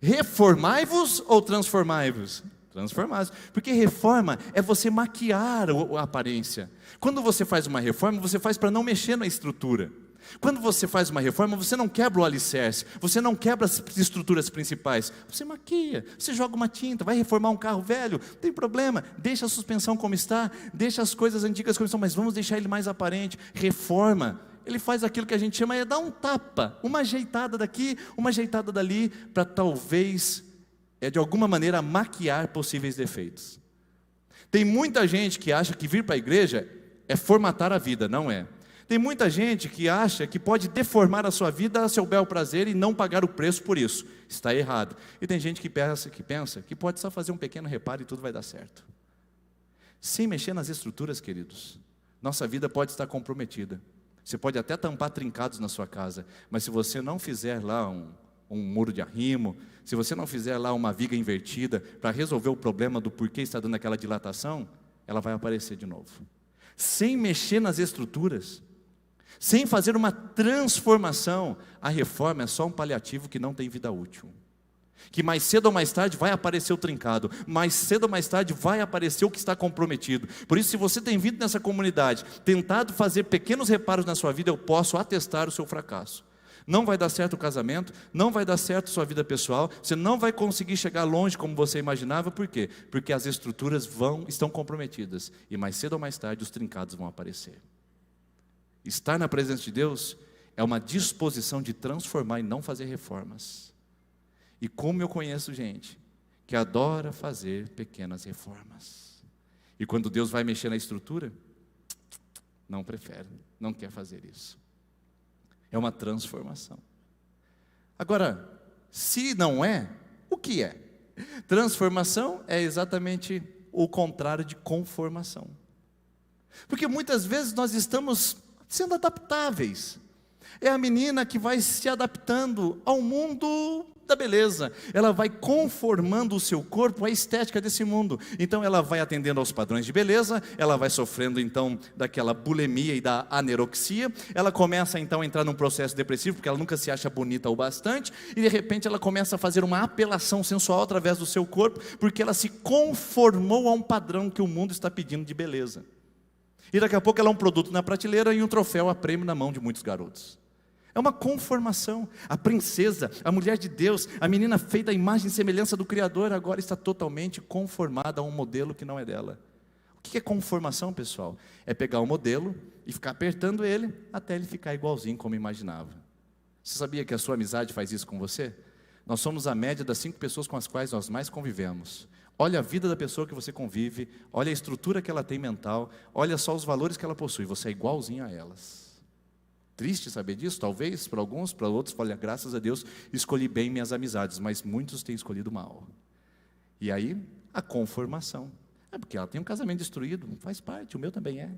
Speaker 2: reformai-vos ou transformai-vos? Transformai-vos, porque reforma é você maquiar a aparência. Quando você faz uma reforma, você faz para não mexer na estrutura. Quando você faz uma reforma, você não quebra o alicerce, você não quebra as estruturas principais, você maquia, você joga uma tinta, vai reformar um carro velho, não tem problema, deixa a suspensão como está, deixa as coisas antigas como estão, mas vamos deixar ele mais aparente. Reforma, ele faz aquilo que a gente chama de dar um tapa, uma ajeitada daqui, uma ajeitada dali, para talvez, de alguma maneira, maquiar possíveis defeitos. Tem muita gente que acha que vir para a igreja é formatar a vida, não é? Tem muita gente que acha que pode deformar a sua vida a seu bel prazer e não pagar o preço por isso. Está errado. E tem gente que pensa que pode só fazer um pequeno reparo e tudo vai dar certo. Sem mexer nas estruturas, queridos, nossa vida pode estar comprometida. Você pode até tampar trincados na sua casa, mas se você não fizer lá um muro de arrimo, se você não fizer lá uma viga invertida para resolver o problema do porquê está dando aquela dilatação, ela vai aparecer de novo. Sem mexer nas estruturas, sem fazer uma transformação, a reforma é só um paliativo que não tem vida útil. Que mais cedo ou mais tarde vai aparecer o trincado, mais cedo ou mais tarde vai aparecer o que está comprometido. Por isso, se você tem vindo nessa comunidade, tentado fazer pequenos reparos na sua vida, eu posso atestar o seu fracasso. Não vai dar certo o casamento, não vai dar certo a sua vida pessoal, você não vai conseguir chegar longe como você imaginava. Por quê? Porque as estruturas estão comprometidas, e mais cedo ou mais tarde os trincados vão aparecer. Estar na presença de Deus é uma disposição de transformar e não fazer reformas. E como eu conheço gente que adora fazer pequenas reformas, e quando Deus vai mexer na estrutura, não prefere, não quer fazer isso. É uma transformação. Agora, se não é, o que é? Transformação é exatamente o contrário de conformação. Porque muitas vezes nós estamos sendo adaptáveis. É a menina que vai se adaptando ao mundo da beleza. Ela vai conformando o seu corpo à estética desse mundo. Então ela vai atendendo aos padrões de beleza, ela vai sofrendo então daquela bulimia e da anorexia. Ela começa então a entrar num processo depressivo, porque ela nunca se acha bonita o bastante, e de repente ela começa a fazer uma apelação sensual através do seu corpo, porque ela se conformou a um padrão que o mundo está pedindo de beleza. E daqui a pouco ela é um produto na prateleira e um troféu a prêmio na mão de muitos garotos. É uma conformação. A princesa, a mulher de Deus, a menina feita à imagem e semelhança do Criador, agora está totalmente conformada a um modelo que não é dela. O que é conformação, pessoal? É pegar o modelo e ficar apertando ele até ele ficar igualzinho como imaginava. Você sabia que a sua amizade faz isso com você? Nós somos a média das 5 pessoas com as quais nós mais convivemos. Olha a vida da pessoa que você convive, olha a estrutura que ela tem mental, olha só os valores que ela possui, você é igualzinho a elas. Triste saber disso, talvez, para alguns, para outros, olha, graças a Deus, escolhi bem minhas amizades, mas muitos têm escolhido mal. E aí, a conformação. Porque ela tem um casamento destruído, faz parte, o meu também é.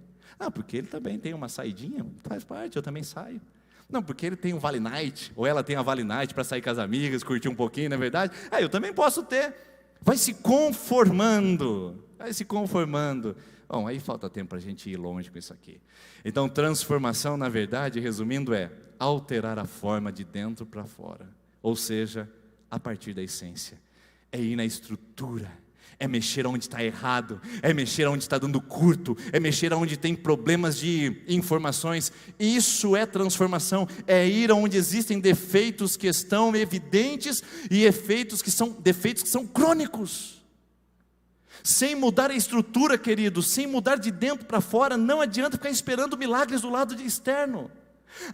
Speaker 2: Porque ele também tem uma saidinha, faz parte, eu também saio. Não, porque ele tem um Vale Night, ou ela tem a Vale Night para sair com as amigas, curtir um pouquinho, não é verdade? Eu também posso ter. Vai se conformando, vai se conformando. Bom, aí falta tempo para a gente ir longe com isso aqui. Então, transformação, na verdade, resumindo, é alterar a forma de dentro para fora. Ou seja, a partir da essência. É ir na estrutura, é mexer onde está errado, é mexer onde está dando curto, é mexer onde tem problemas de informações. Isso é transformação, é ir onde existem defeitos que estão evidentes e defeitos que são crônicos. Sem mudar a estrutura, querido, sem mudar de dentro para fora, não adianta ficar esperando milagres do lado externo.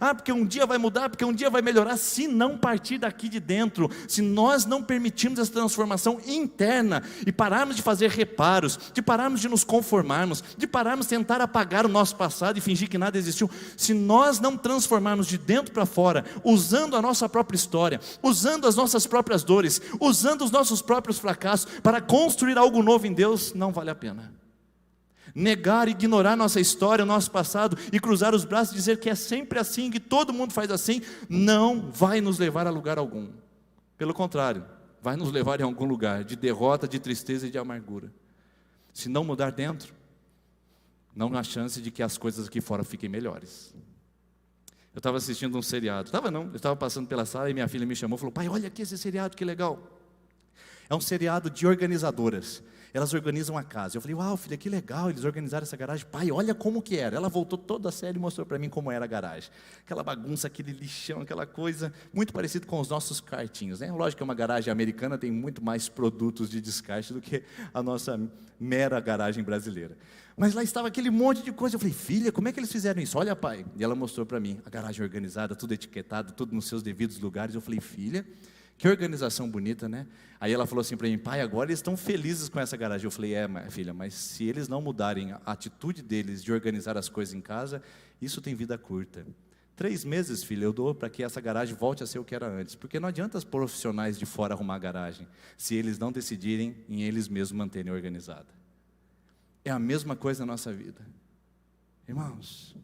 Speaker 2: Ah, porque um dia vai mudar, porque um dia vai melhorar. Se não partir daqui de dentro, se nós não permitirmos essa transformação interna e pararmos de fazer reparos, de pararmos de nos conformarmos, de pararmos de tentar apagar o nosso passado e fingir que nada existiu, se nós não transformarmos de dentro para fora, usando a nossa própria história, usando as nossas próprias dores, usando os nossos próprios fracassos para construir algo novo em Deus, não vale a pena. Negar, ignorar nossa história, nosso passado e cruzar os braços e dizer que é sempre assim, que todo mundo faz assim, não vai nos levar a lugar algum. Pelo contrário, vai nos levar em algum lugar de derrota, de tristeza e de amargura. Se não mudar dentro, não há chance de que as coisas aqui fora fiquem melhores. Eu estava assistindo um seriado, eu estava passando pela sala e minha filha me chamou e falou: pai, olha aqui esse seriado, que legal. É um seriado de organizadoras. Elas organizam a casa. Eu falei: uau, filha, que legal, eles organizaram essa garagem. Pai, olha como que era. Ela voltou toda a série e mostrou para mim como era a garagem. Aquela bagunça, aquele lixão, aquela coisa, muito parecido com os nossos cartinhos, né? Lógico que uma garagem americana tem muito mais produtos de descarte do que a nossa mera garagem brasileira. Mas lá estava aquele monte de coisa. Eu falei: filha, como é que eles fizeram isso? Olha, pai. E ela mostrou para mim, a garagem organizada, tudo etiquetado, tudo nos seus devidos lugares. Eu falei: filha, que organização bonita, né? Aí ela falou assim para mim: pai, agora eles estão felizes com essa garagem. Eu falei: filha, mas se eles não mudarem a atitude deles de organizar as coisas em casa, isso tem vida curta. 3 meses, filha, eu dou para que essa garagem volte a ser o que era antes. Porque não adianta os profissionais de fora arrumar a garagem, se eles não decidirem em eles mesmos manterem organizada. É a mesma coisa na nossa vida. Irmãos,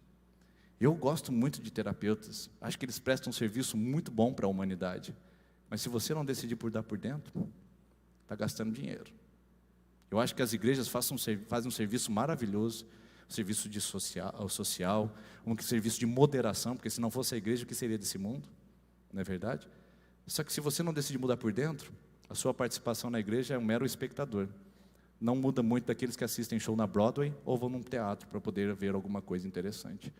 Speaker 2: eu gosto muito de terapeutas. Acho que eles prestam um serviço muito bom para a humanidade. Mas se você não decidir por dar por dentro, está gastando dinheiro. Eu acho que as igrejas fazem um serviço maravilhoso, um serviço de social, um serviço de moderação, porque se não fosse a igreja, o que seria desse mundo? Não é verdade? Só que se você não decidir mudar por dentro, a sua participação na igreja é um mero espectador. Não muda muito daqueles que assistem show na Broadway ou vão num teatro para poder ver alguma coisa interessante.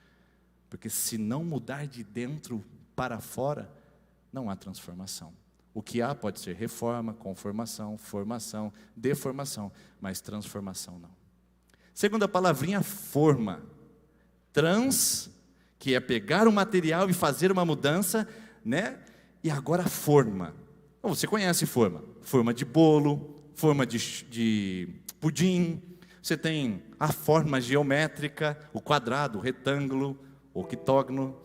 Speaker 2: Porque se não mudar de dentro para fora, não há transformação. O que há pode ser reforma, conformação, formação, deformação, mas transformação não. Segunda palavrinha, forma. Trans, que é pegar um material e fazer uma mudança, né? E agora forma. Então, você conhece forma. Forma de bolo, forma de pudim. Você tem a forma geométrica, o quadrado, o retângulo, o octógono.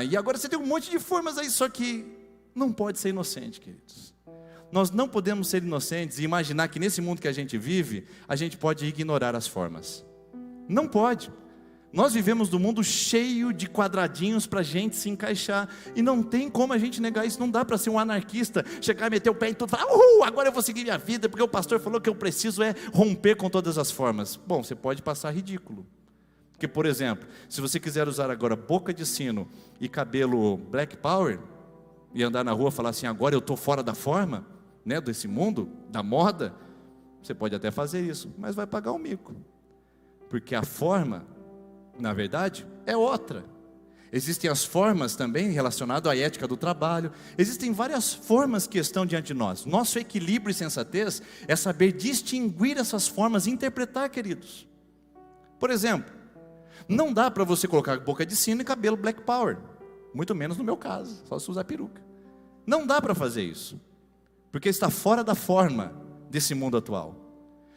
Speaker 2: E agora você tem um monte de formas aí, só que não pode ser inocente, queridos. Nós não podemos ser inocentes e imaginar que nesse mundo que a gente vive, a gente pode ignorar as formas. Não pode. Nós vivemos num mundo cheio de quadradinhos para a gente se encaixar, e não tem como a gente negar isso. Não dá para ser um anarquista, chegar e meter o pé em tudo e falar: agora eu vou seguir minha vida, porque o pastor falou que eu preciso romper com todas as formas. Bom, você pode passar ridículo. Porque, por exemplo, se você quiser usar agora boca de sino e cabelo Black Power, e andar na rua e falar assim: agora eu estou fora da forma, né, desse mundo, da moda, você pode até fazer isso, mas vai pagar um mico. Porque a forma, na verdade, é outra. Existem as formas também relacionadas à ética do trabalho. Existem várias formas que estão diante de nós. Nosso equilíbrio e sensatez é saber distinguir essas formas e interpretar, queridos. Por exemplo, não dá para você colocar boca de sino e cabelo Black Power. Muito menos no meu caso, só se usar peruca. Não dá para fazer isso, porque está fora da forma desse mundo atual.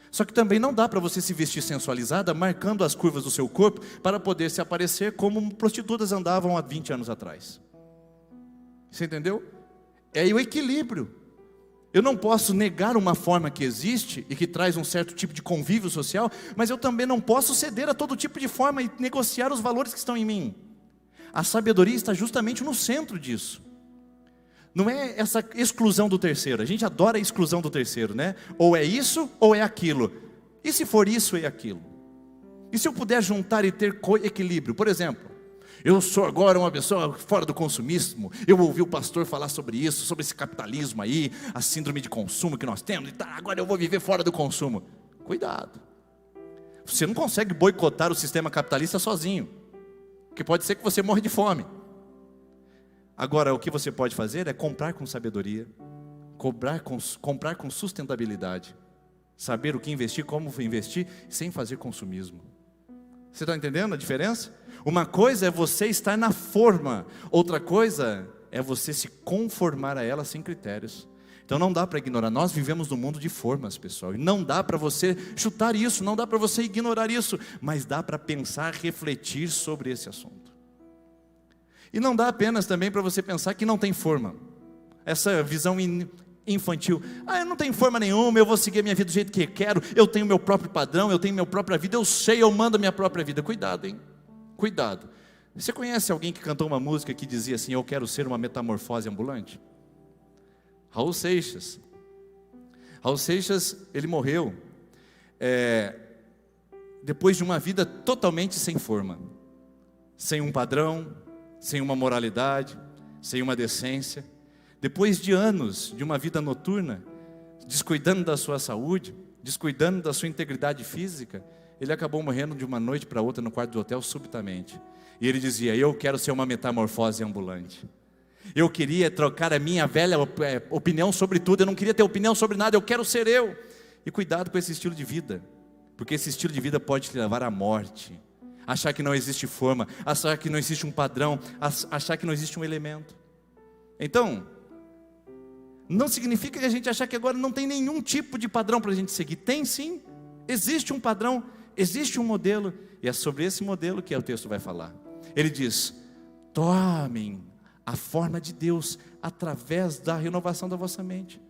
Speaker 2: Só que também não dá para você se vestir sensualizada, marcando as curvas do seu corpo, para poder se aparecer como prostitutas andavam há 20 anos atrás. Você entendeu? É o equilíbrio. Eu não posso negar uma forma que existe e que traz um certo tipo de convívio social, mas eu também não posso ceder a todo tipo de forma e negociar os valores que estão em mim. A sabedoria está justamente no centro disso. Não é essa exclusão do terceiro. A gente adora a exclusão do terceiro, né? Ou é isso ou é aquilo. E se for isso e aquilo? E se eu puder juntar e ter equilíbrio? Por exemplo, eu sou agora uma pessoa fora do consumismo. Eu ouvi o pastor falar sobre isso, sobre esse capitalismo aí, a síndrome de consumo que nós temos. E tá, agora eu vou viver fora do consumo. Cuidado. Você não consegue boicotar o sistema capitalista sozinho. Porque pode ser que você morra de fome. Agora, o que você pode fazer é comprar com sabedoria, comprar com sustentabilidade, saber o que investir, como investir, sem fazer consumismo. Você está entendendo a diferença? Uma coisa é você estar na forma, outra coisa é você se conformar a ela sem critérios. Então não dá para ignorar, nós vivemos num mundo de formas, pessoal, e não dá para você chutar isso, não dá para você ignorar isso, mas dá para pensar, refletir sobre esse assunto. E não dá apenas também para você pensar que não tem forma, essa visão infantil, eu não tenho forma nenhuma, eu vou seguir a minha vida do jeito que eu quero, eu tenho meu próprio padrão, eu tenho minha própria vida, eu sei, eu mando a minha própria vida. Cuidado, hein? Cuidado. Você conhece alguém que cantou uma música que dizia assim: eu quero ser uma metamorfose ambulante? Raul Seixas. Raul Seixas, ele morreu depois de uma vida totalmente sem forma, sem um padrão, sem uma moralidade, sem uma decência. Depois de anos de uma vida noturna, descuidando da sua saúde, descuidando da sua integridade física, ele acabou morrendo de uma noite para outra no quarto do hotel subitamente. E ele dizia: eu quero ser uma metamorfose ambulante. Eu queria trocar a minha velha opinião sobre tudo, eu não queria ter opinião sobre nada, eu quero ser eu. E cuidado com esse estilo de vida, porque esse estilo de vida pode te levar à morte. Achar que não existe forma, achar que não existe um padrão, achar que não existe um elemento. Então, não significa que a gente achar que agora não tem nenhum tipo de padrão para a gente seguir. Tem sim, existe um padrão, existe um modelo, e é sobre esse modelo que o texto vai falar. Ele diz: tomem a forma de Deus através da renovação da vossa mente.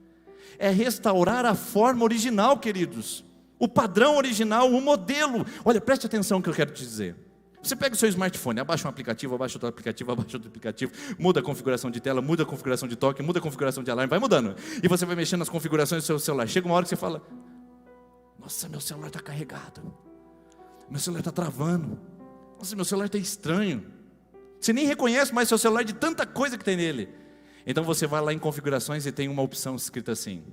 Speaker 2: É restaurar a forma original, queridos, o padrão original, o modelo. Olha, preste atenção no que eu quero te dizer. Você pega o seu smartphone, abaixa um aplicativo, abaixa outro aplicativo, abaixa outro aplicativo, muda a configuração de tela, muda a configuração de toque, muda a configuração de alarme, vai mudando. E você vai mexendo nas configurações do seu celular. Chega uma hora que você fala: nossa, meu celular está carregado, meu celular está travando, nossa, meu celular está estranho. Você nem reconhece mais seu celular de tanta coisa que tem nele. Então você vai lá em configurações e tem uma opção escrita assim: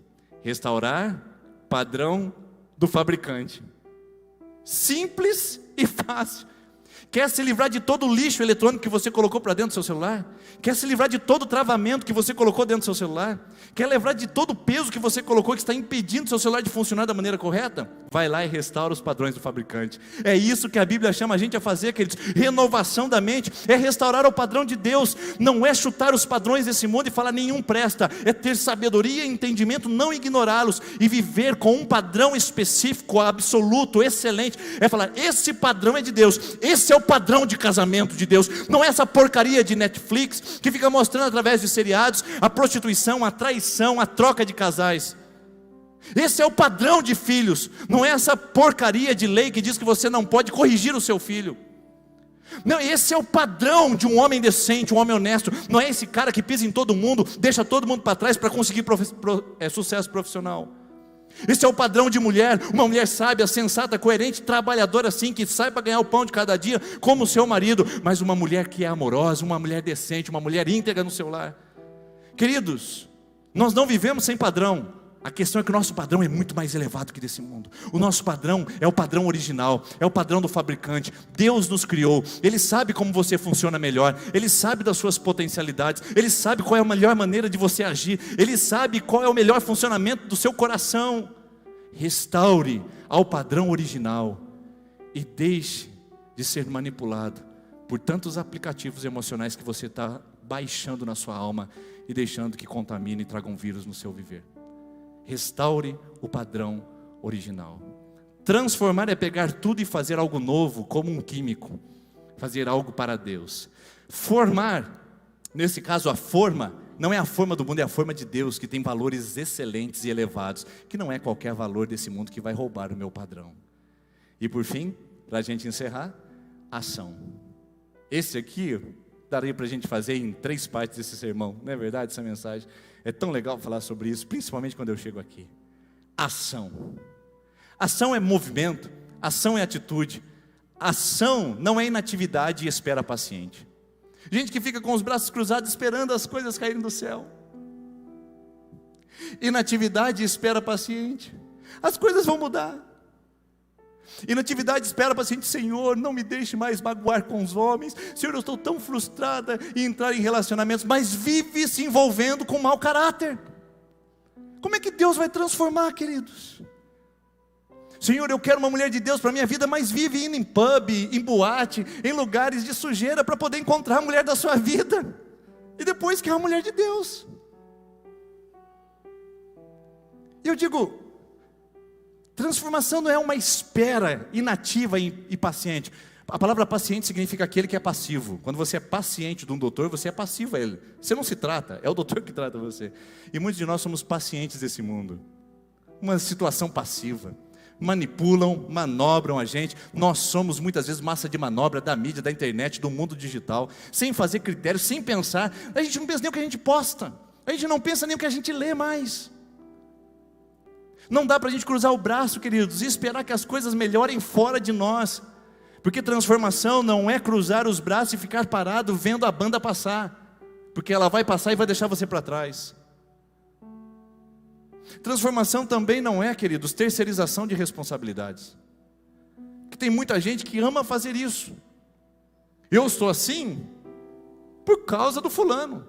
Speaker 2: restaurar padrão do fabricante. Simples e fácil. Quer se livrar de todo o lixo eletrônico que você colocou para dentro do seu celular? Quer se livrar de todo o travamento que você colocou dentro do seu celular? Quer livrar de todo o peso que você colocou que está impedindo o seu celular de funcionar da maneira correta? Vai lá e restaura os padrões do fabricante. É isso que a Bíblia chama a gente a fazer, queridos. Renovação da mente é restaurar o padrão de Deus. Não é chutar os padrões desse mundo e falar nenhum presta. É ter sabedoria e entendimento, não ignorá-los e viver com um padrão específico, absoluto, excelente. É falar: esse padrão é de Deus, esse é o padrão de casamento de Deus. Não é essa porcaria de Netflix que fica mostrando através de seriados a prostituição, a traição, a troca de casais. Esse é o padrão de filhos. Não é essa porcaria de lei que diz que você não pode corrigir o seu filho. Não, esse é o padrão de um homem decente, um homem honesto. Não é esse cara que pisa em todo mundo, deixa todo mundo para trás para conseguir sucesso profissional. Esse é o padrão de mulher, uma mulher sábia, sensata, coerente, trabalhadora assim, que saiba ganhar o pão de cada dia como o seu marido, mas uma mulher que é amorosa, uma mulher decente, uma mulher íntegra no seu lar. Queridos, nós não vivemos sem padrão. A questão é que o nosso padrão é muito mais elevado que desse mundo. O nosso padrão é o padrão original, é o padrão do fabricante. Deus nos criou, Ele sabe como você funciona melhor, Ele sabe das suas potencialidades, Ele sabe qual é a melhor maneira de você agir, Ele sabe qual é o melhor funcionamento do seu coração. Restaure ao padrão original e deixe de ser manipulado por tantos aplicativos emocionais que você está baixando na sua alma e deixando que contamine e traga um vírus no seu viver. Restaure o padrão original. Transformar é pegar tudo e fazer algo novo, como um químico. Fazer algo para Deus. Formar, nesse caso a forma, não é a forma do mundo, é a forma de Deus, que tem valores excelentes e elevados, que não é qualquer valor desse mundo que vai roubar o meu padrão. E por fim, para a gente encerrar, ação. Esse aqui, daria para a gente fazer em 3 partes desse sermão, não é verdade essa mensagem? É tão legal falar sobre isso, principalmente quando eu chego aqui. Ação. Ação é movimento, ação é atitude. Ação não é inatividade e espera paciente. Gente que fica com os braços cruzados esperando as coisas caírem do céu. Inatividade e espera paciente. As coisas vão mudar. Inatividade espera paciente: Senhor, não me deixe mais magoar com os homens. Senhor, eu estou tão frustrada em entrar em relacionamentos, mas vive se envolvendo com mau caráter. Como é que Deus vai transformar, queridos? Senhor, eu quero uma mulher de Deus para a minha vida, mas vive indo em pub, em boate, em lugares de sujeira para poder encontrar a mulher da sua vida. E depois quer uma mulher de Deus. E eu digo, transformação não é uma espera inativa e paciente. A palavra paciente significa aquele que é passivo. Quando você é paciente de um doutor, você é passivo a ele. Você não se trata, é o doutor que trata você. E muitos de nós somos pacientes desse mundo. Uma situação passiva. Manipulam, manobram a gente. Nós somos muitas vezes massa de manobra da mídia, da internet, do mundo digital, sem fazer critérios, sem pensar. A gente não pensa nem o que a gente posta, a gente não pensa nem o que a gente lê mais. Não dá para a gente cruzar o braço, queridos, e esperar que as coisas melhorem fora de nós, porque transformação não é cruzar os braços e ficar parado vendo a banda passar, porque ela vai passar e vai deixar você para trás. Transformação também não é, queridos, terceirização de responsabilidades. Que tem muita gente que ama fazer isso. Eu estou assim por causa do fulano.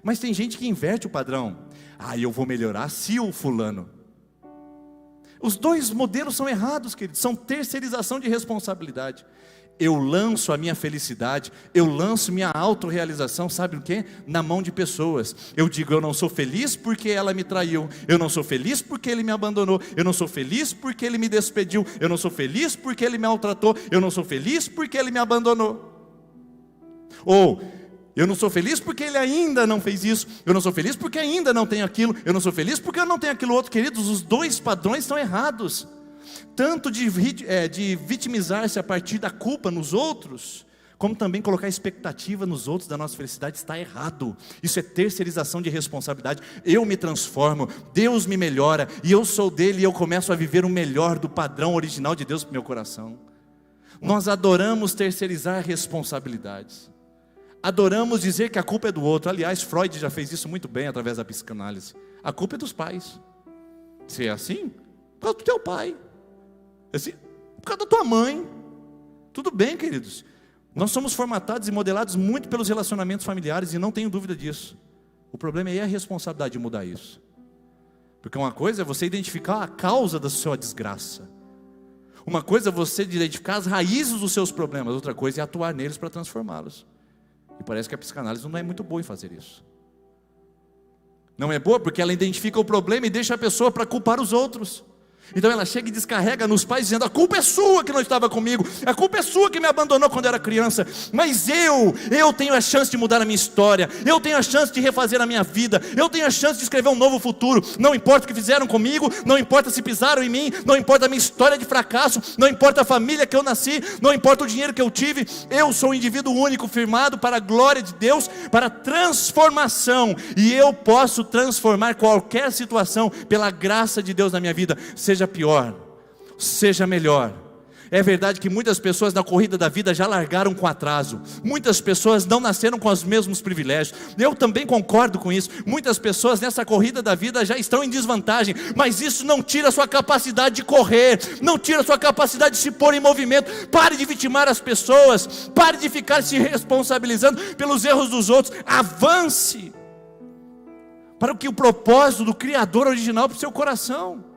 Speaker 2: Mas tem gente que inverte o padrão. Eu vou melhorar se o fulano. Os dois modelos são errados, queridos. São terceirização de responsabilidade. Eu lanço a minha felicidade, eu lanço minha autorrealização, sabe o quê? Na mão de pessoas. Eu digo, eu não sou feliz porque ela me traiu, eu não sou feliz porque ele me abandonou, eu não sou feliz porque ele me despediu, eu não sou feliz porque ele me maltratou, eu não sou feliz porque ele me abandonou. Ou, eu não sou feliz porque ele ainda não fez isso, eu não sou feliz porque ainda não tenho aquilo, eu não sou feliz porque eu não tenho aquilo outro. Queridos, os dois padrões estão errados. Tanto de vitimizar-se a partir da culpa nos outros, como também colocar expectativa nos outros da nossa felicidade, está errado. Isso é terceirização de responsabilidade. Eu me transformo, Deus me melhora, e eu sou dele, e eu começo a viver o melhor do padrão original de Deus para o meu coração. Nós adoramos terceirizar responsabilidades, adoramos dizer que a culpa é do outro. Aliás, Freud já fez isso muito bem através da psicanálise. A culpa é dos pais. Se é assim, por causa do teu pai, assim, por causa da tua mãe. Tudo bem, queridos, nós somos formatados e modelados muito pelos relacionamentos familiares, e não tenho dúvida disso. O problema é a responsabilidade de mudar isso. Porque uma coisa é você identificar a causa da sua desgraça, uma coisa é você identificar as raízes dos seus problemas, outra coisa é atuar neles para transformá-los. E parece que a psicanálise não é muito boa em fazer isso. Não é boa porque ela identifica o problema e deixa a pessoa para culpar os outros. Então ela chega e descarrega nos pais dizendo, a culpa é sua que não estava comigo, a culpa é sua que me abandonou quando eu era criança, mas eu tenho a chance de mudar a minha história, eu tenho a chance de refazer a minha vida, eu tenho a chance de escrever um novo futuro. Não importa o que fizeram comigo, não importa se pisaram em mim, não importa a minha história de fracasso, não importa a família que eu nasci, não importa o dinheiro que eu tive, eu sou um indivíduo único, firmado para a glória de Deus, para transformação, e eu posso transformar qualquer situação pela graça de Deus na minha vida, seja pior, seja melhor. É verdade que muitas pessoas na corrida da vida já largaram com atraso, muitas pessoas não nasceram com os mesmos privilégios, eu também concordo com isso. Muitas pessoas nessa corrida da vida já estão em desvantagem, mas isso não tira a sua capacidade de correr, não tira a sua capacidade de se pôr em movimento. Pare de vitimar as pessoas, pare de ficar se responsabilizando pelos erros dos outros, avance para o propósito do Criador original para o seu coração.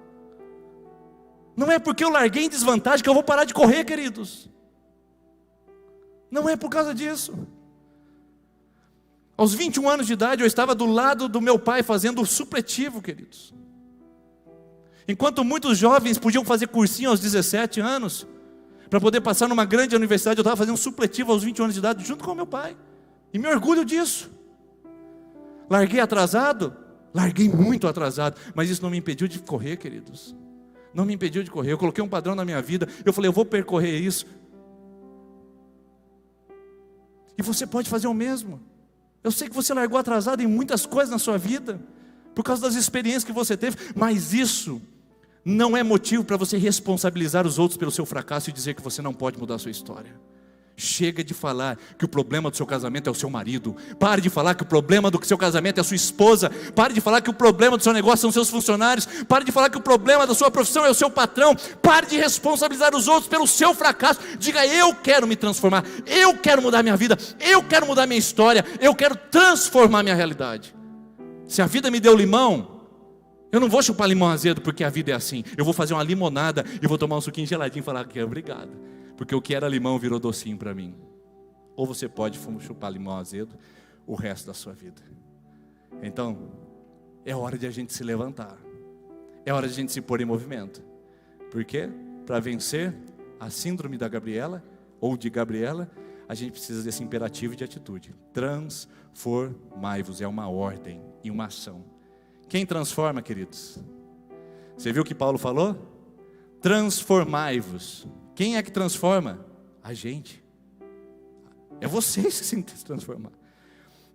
Speaker 2: Não é porque eu larguei em desvantagem que eu vou parar de correr, queridos. Não é por causa disso. Aos 21 anos de idade eu estava do lado do meu pai fazendo o supletivo, queridos. Enquanto muitos jovens podiam fazer cursinho aos 17 anos, para poder passar numa grande universidade, eu estava fazendo supletivo aos 21 anos de idade, junto com o meu pai. E me orgulho disso. Larguei atrasado? Larguei muito atrasado, mas isso não me impediu de correr, queridos. Não me impediu de correr. Eu coloquei um padrão na minha vida, eu falei, eu vou percorrer isso. E você pode fazer o mesmo. Eu sei que você largou atrasado em muitas coisas na sua vida, por causa das experiências que você teve, mas isso não é motivo para você responsabilizar os outros pelo seu fracasso e dizer que você não pode mudar a sua história. Chega de falar que o problema do seu casamento é o seu marido. Pare de falar que o problema do seu casamento é a sua esposa. Pare de falar que o problema do seu negócio são os seus funcionários. Pare de falar que o problema da sua profissão é o seu patrão. Pare de responsabilizar os outros pelo seu fracasso. Diga, eu quero me transformar, eu quero mudar minha vida, eu quero mudar minha história, eu quero transformar minha realidade. Se a vida me deu limão,
Speaker 3: Eu não vou chupar limão azedo porque a vida é assim. Eu vou fazer uma limonada e vou tomar um suquinho geladinho e falar que é obrigado. Porque o que era limão virou docinho para mim. Ou você pode chupar limão azedo o resto da sua vida. Então, é hora de a gente se levantar. É hora de a gente se pôr em movimento. Por quê? Para vencer a síndrome da Gabriela, ou de Gabriela, a gente precisa desse imperativo de atitude. Transformai-vos, é uma ordem e uma ação. Quem transforma, queridos? Você viu o que Paulo falou? Transformai-vos. Quem é que transforma? A gente. É vocês que se transformar.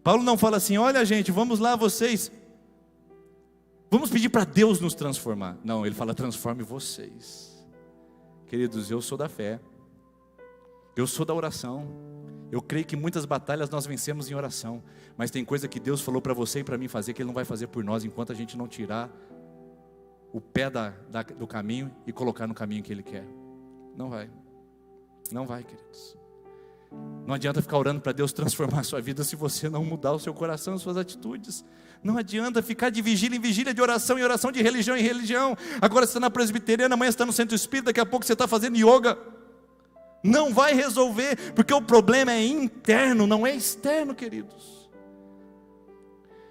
Speaker 3: Paulo não fala assim, olha gente, vamos lá vocês. Vamos pedir para Deus nos transformar. Não, ele fala, transforme vocês. Queridos, eu sou da fé. Eu sou da oração. Eu creio que muitas batalhas nós vencemos em oração. Mas tem coisa que Deus falou para você e para mim fazer que Ele não vai fazer por nós enquanto a gente não tirar o pé do caminho e colocar no caminho que Ele quer. Não vai. Não vai, queridos. Não adianta ficar orando para Deus transformar a sua vida se você não mudar o seu coração, as suas atitudes. Não adianta ficar de vigília em vigília, de oração em oração, de religião em religião. Agora você está na presbiteriana, amanhã você está no centro espírita, daqui a pouco você está fazendo yoga. Não vai resolver, porque o problema é interno, não é externo, queridos.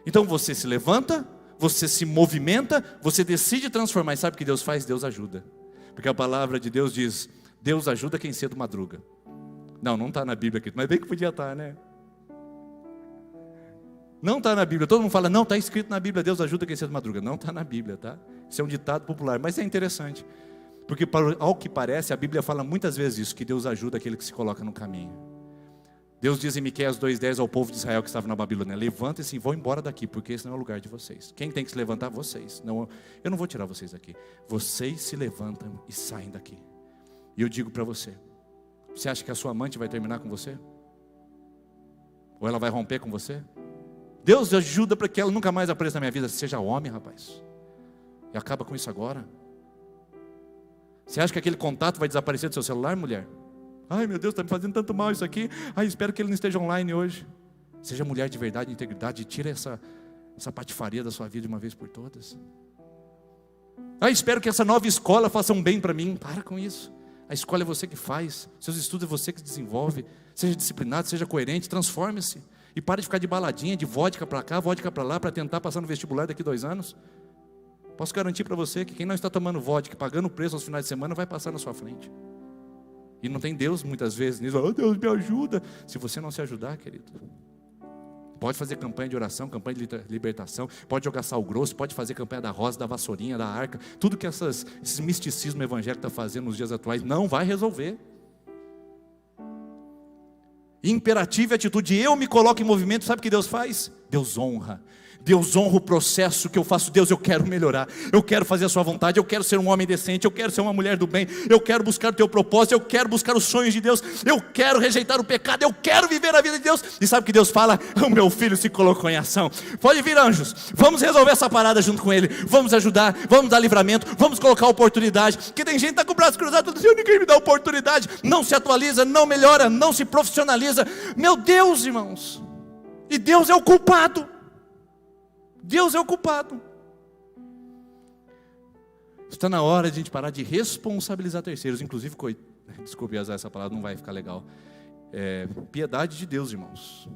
Speaker 3: Então você se levanta, você se movimenta, você decide transformar. E sabe o que Deus faz? Deus ajuda. Porque a palavra de Deus diz, Deus ajuda quem cedo madruga. Não está na Bíblia aqui, mas bem que podia estar, né? Não está na Bíblia, todo mundo fala, não, está escrito na Bíblia, Deus ajuda quem cedo madruga. Não está na Bíblia, tá? Isso é um ditado popular, mas é interessante. Porque ao que parece, a Bíblia fala muitas vezes isso, que Deus ajuda aquele que se coloca no caminho. Deus diz em Miqueias 2:10 ao povo de Israel que estava na Babilônia, levantem-se e vão embora daqui, porque esse não é o lugar de vocês. Quem tem que se levantar? Vocês. Não, eu não vou tirar vocês daqui. Vocês se levantam e saem daqui. E eu digo para você, você acha que a sua amante vai terminar com você? Ou ela vai romper com você? Deus ajuda para que ela nunca mais apareça na minha vida. Seja homem, rapaz. E acaba com isso agora. Você acha que aquele contato vai desaparecer do seu celular, mulher? Ai meu Deus, está me fazendo tanto mal isso aqui. Ai, espero que ele não esteja online hoje. Seja mulher de verdade, de integridade. E tira essa patifaria da sua vida de uma vez por todas. Ai, espero que essa nova escola faça um bem para mim. Para com isso. A escola é você que faz. Seus estudos é você que desenvolve. Seja disciplinado, seja coerente, transforme-se. E pare de ficar de baladinha, de vodka para cá, vodka para lá, para tentar passar no vestibular daqui 2 anos. Posso garantir para você que quem não está tomando vodka, pagando o preço aos finais de semana, vai passar na sua frente. E não tem Deus muitas vezes nisso. Oh, Deus me ajuda. Se você não se ajudar, querido. Pode fazer campanha de oração, campanha de libertação. Pode jogar sal grosso, pode fazer campanha da rosa, da vassourinha, da arca. Tudo que esse misticismo evangélico está fazendo nos dias atuais não vai resolver. Imperativo e atitude. Eu me coloco em movimento, sabe o que Deus faz? Deus honra. Deus honra o processo que eu faço. Deus, eu quero melhorar, eu quero fazer a sua vontade, eu quero ser um homem decente, eu quero ser uma mulher do bem, eu quero buscar o teu propósito, eu quero buscar os sonhos de Deus, eu quero rejeitar o pecado, eu quero viver a vida de Deus. E sabe o que Deus fala? O meu filho se colocou em ação. Pode vir, anjos, vamos resolver essa parada junto com ele, vamos ajudar, vamos dar livramento, vamos colocar oportunidade. Porque tem gente que está com o braço cruzado, dizendo, ninguém me dá oportunidade, não se atualiza, não melhora, não se profissionaliza. Meu Deus, irmãos, e Deus é o culpado. Deus é o culpado. Está na hora de a gente parar de responsabilizar terceiros. Inclusive, desculpe usar essa palavra, não vai ficar legal. Piedade de Deus, irmãos.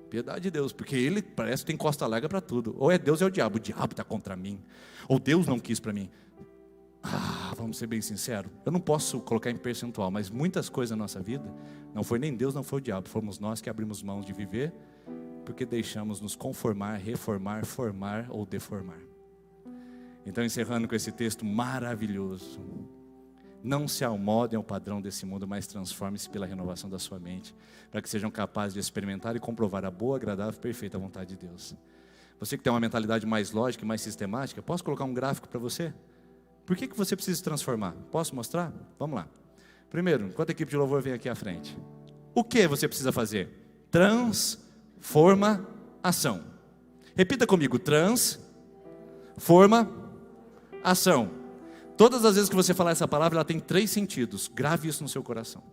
Speaker 3: Piedade de Deus, porque Ele parece que tem costa larga para tudo. Ou é Deus ou é o diabo está contra mim. Ou Deus não quis para mim. Vamos ser bem sinceros. Eu não posso colocar em percentual, mas muitas coisas na nossa vida, não foi nem Deus, não foi o diabo. Fomos nós que abrimos mãos de viver, porque deixamos nos conformar, reformar, formar ou deformar. Então, encerrando com esse texto maravilhoso. Não se amoldem ao padrão desse mundo, mas transformem-se pela renovação da sua mente, para que sejam capazes de experimentar e comprovar a boa, agradável e perfeita vontade de Deus. Você que tem uma mentalidade mais lógica e mais sistemática, posso colocar um gráfico para você? Por que você precisa se transformar? Posso mostrar? Vamos lá. Primeiro, enquanto a equipe de louvor vem aqui à frente. O que você precisa fazer? Transformação. Repita comigo. Transformação. Todas as vezes que você falar essa palavra, ela tem 3 sentidos. Grave isso no seu coração.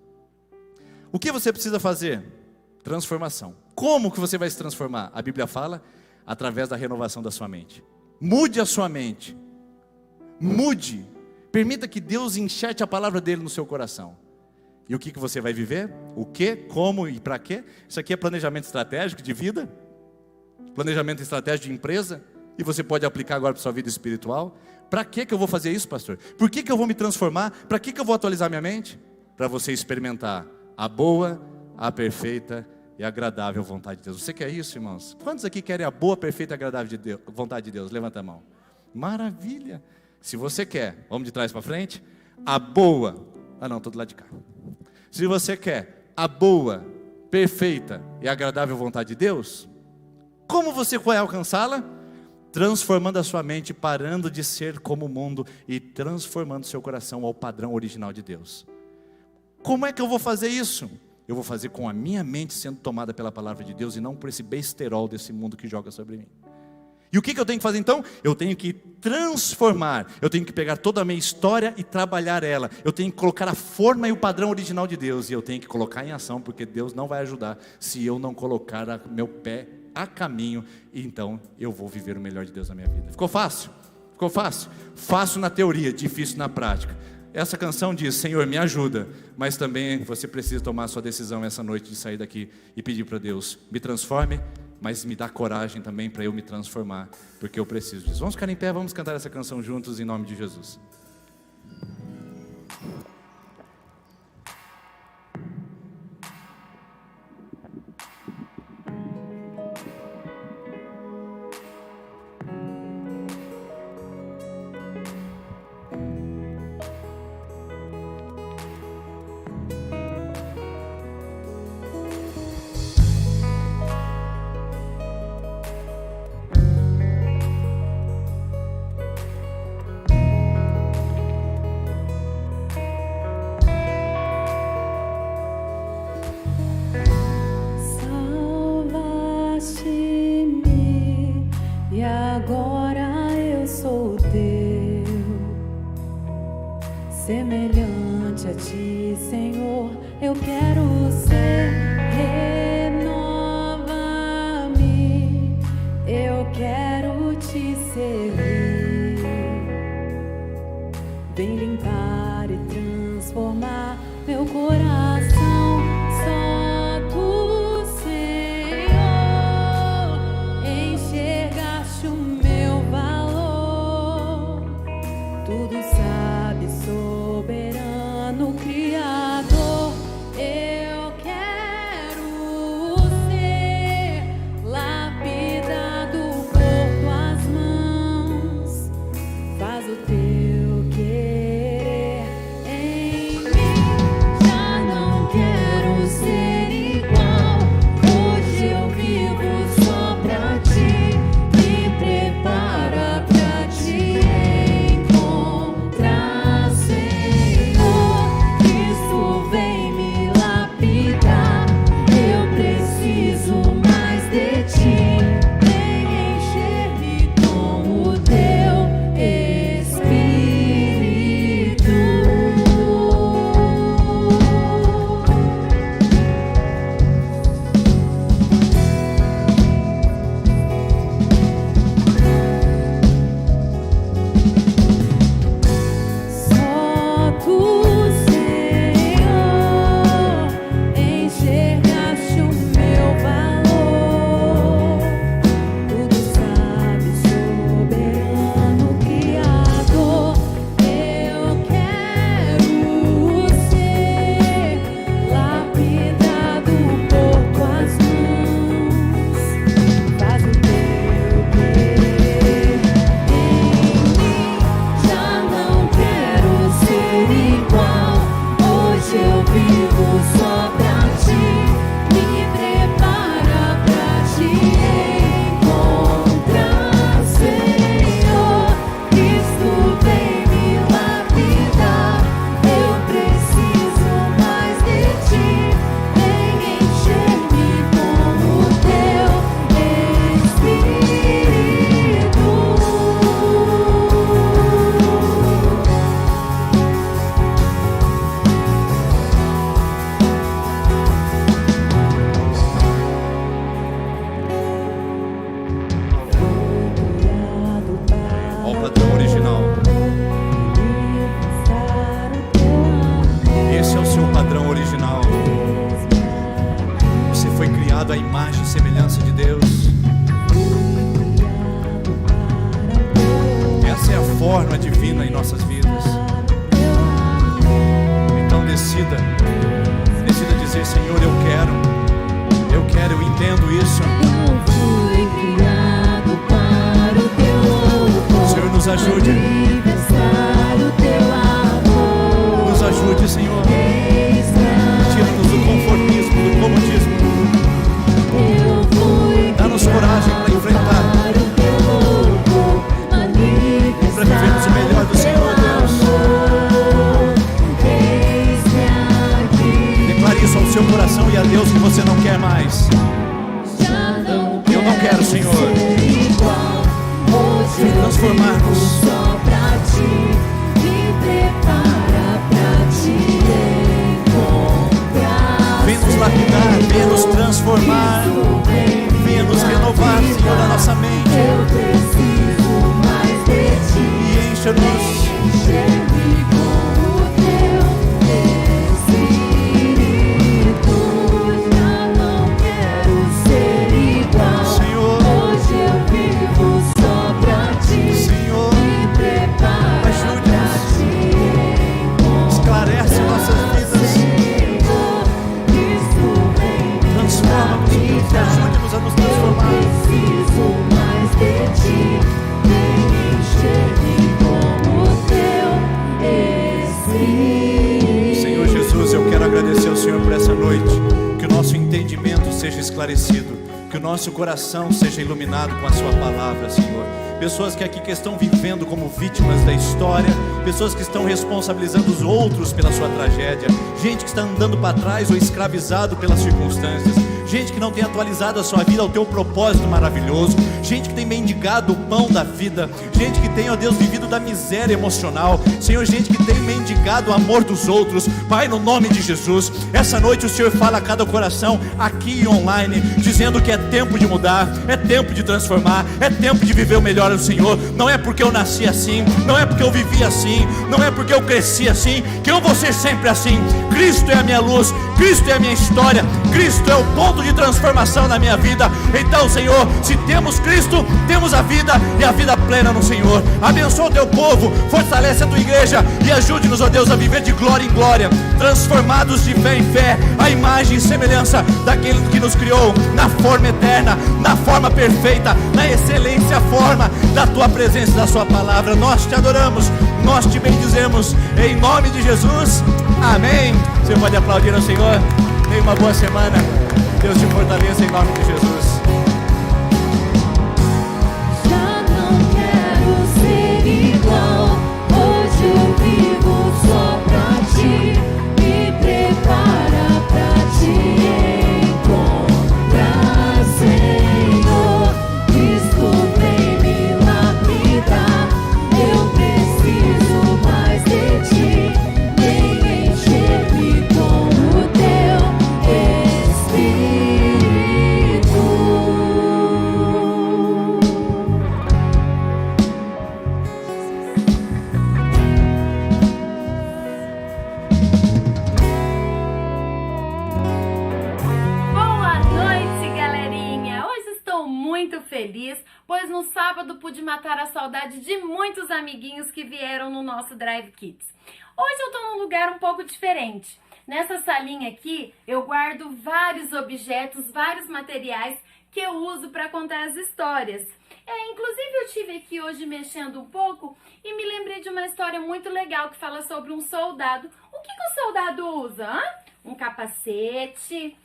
Speaker 3: O que você precisa fazer? Transformação. Como que você vai se transformar? A Bíblia fala, através da renovação da sua mente. Mude a sua mente. Mude. Permita que Deus enxerte a palavra dele no seu coração. E o que você vai viver? O que, como e para quê? Isso aqui é planejamento estratégico de vida, planejamento estratégico de empresa, e você pode aplicar agora para a sua vida espiritual. Para que eu vou fazer isso, pastor? Por que eu vou me transformar? Para que eu vou atualizar minha mente? Para você experimentar a boa, a perfeita e agradável vontade de Deus. Você quer isso, irmãos? Quantos aqui querem a boa, perfeita e agradável vontade de Deus? Levanta a mão. Maravilha! Se você quer, vamos de trás para frente. A boa, não, estou do lado de cá. Se você quer a boa, perfeita e agradável vontade de Deus, como você vai alcançá-la? Transformando a sua mente, parando de ser como o mundo e transformando seu coração ao padrão original de Deus. Como é que eu vou fazer isso? Eu vou fazer com a minha mente sendo tomada pela palavra de Deus e não por esse besterol desse mundo que joga sobre mim. E o que eu tenho que fazer então? Eu tenho que transformar, eu tenho que pegar toda a minha história e trabalhar ela. Eu tenho que colocar a forma e o padrão original de Deus. E eu tenho que colocar em ação, porque Deus não vai ajudar se eu não colocar meu pé a caminho. E então eu vou viver o melhor de Deus na minha vida. Ficou fácil? Ficou fácil? Fácil na teoria, difícil na prática. Essa canção diz: Senhor, me ajuda. Mas também você precisa tomar a sua decisão essa noite de sair daqui e pedir para Deus: me transforme, mas me dá coragem também para eu me transformar, porque eu preciso disso. Vamos ficar em pé, vamos cantar essa canção juntos em nome de Jesus.
Speaker 1: Semelhante a ti, Senhor, eu quero ser. Renova-me, eu quero te servir. Vem limpar e transformar meu coração. Só tu, Senhor, enxergaste o meu valor. Tudo sabe, soberano Criador, eu quero ser lapidado por tuas mãos. Faz o teu querer
Speaker 3: semelhança de Deus. Essa é a forma divina em nossas vidas. Então decida dizer: Senhor, eu quero, eu entendo isso. Senhor, nos ajude. Nos ajude, Senhor. Tira-nos do conformismo, do comodismo. Dá-nos coragem para enfrentar, para vivermos o melhor do Senhor, Deus. Declare isso ao seu coração e a Deus que você não quer mais. Eu não quero, Senhor. Transformar-nos. Venha nos lapidar, venha nos transformar, venha nos renovar, Senhor, a nossa mente. E encha-nos. Senhor Jesus, eu quero agradecer ao Senhor por essa noite, que o nosso entendimento seja esclarecido, que o nosso coração seja iluminado com a sua palavra, Senhor. Pessoas que aqui que estão vivendo como vítimas da história, pessoas que estão responsabilizando os outros pela sua tragédia, gente que está andando para trás ou escravizado pelas circunstâncias, gente que não tem atualizado a sua vida ao teu propósito maravilhoso, gente que tem mendigado o pão da vida, gente que tem, ó Deus, vivido da miséria emocional, Senhor, gente que tem mendigado o amor dos outros. Pai, no nome de Jesus, essa noite o Senhor fala a cada coração aqui e online, dizendo que é tempo de mudar, é tempo de transformar, é tempo de viver o melhor do Senhor. Não é porque eu nasci assim, não é porque eu vivi assim, não é porque eu cresci assim, que eu vou ser sempre assim. Cristo é a minha luz, Cristo é a minha história, Cristo é o ponto de transformação na minha vida. Então, Senhor, se temos Cristo, temos a vida e a vida plena no Senhor. Abençoa o teu povo, fortalece a tua igreja e ajude-nos, ó Deus, a viver de glória em glória, transformados de fé em fé, a imagem e semelhança daquele que nos criou, na forma eterna, na forma perfeita, na excelência forma da tua presença e da sua palavra. Nós te adoramos, nós te bendizemos, em nome de Jesus, amém. Você pode aplaudir ao Senhor. Tenha uma boa semana, Deus te fortaleça em nome de Jesus.
Speaker 4: Já não quero ser igual, hoje eu vivo só pra ti, me prepara pra te encontrar, Senhor. Cristo vem me lapidar, eu preciso mais de ti, vem encher-me com o teu Espírito.
Speaker 5: Boa noite, galerinha! Hoje estou muito feliz, pois no sábado pude matar a saudade de muitos amiguinhos que vieram no nosso Drive Kids. Hoje eu estou num lugar um pouco diferente. Nessa salinha aqui, eu guardo vários objetos, vários materiais que eu uso para contar as histórias. Inclusive eu estive aqui hoje mexendo um pouco e me lembrei de uma história muito legal que fala sobre um soldado. O que o soldado usa? Hã? Um capacete,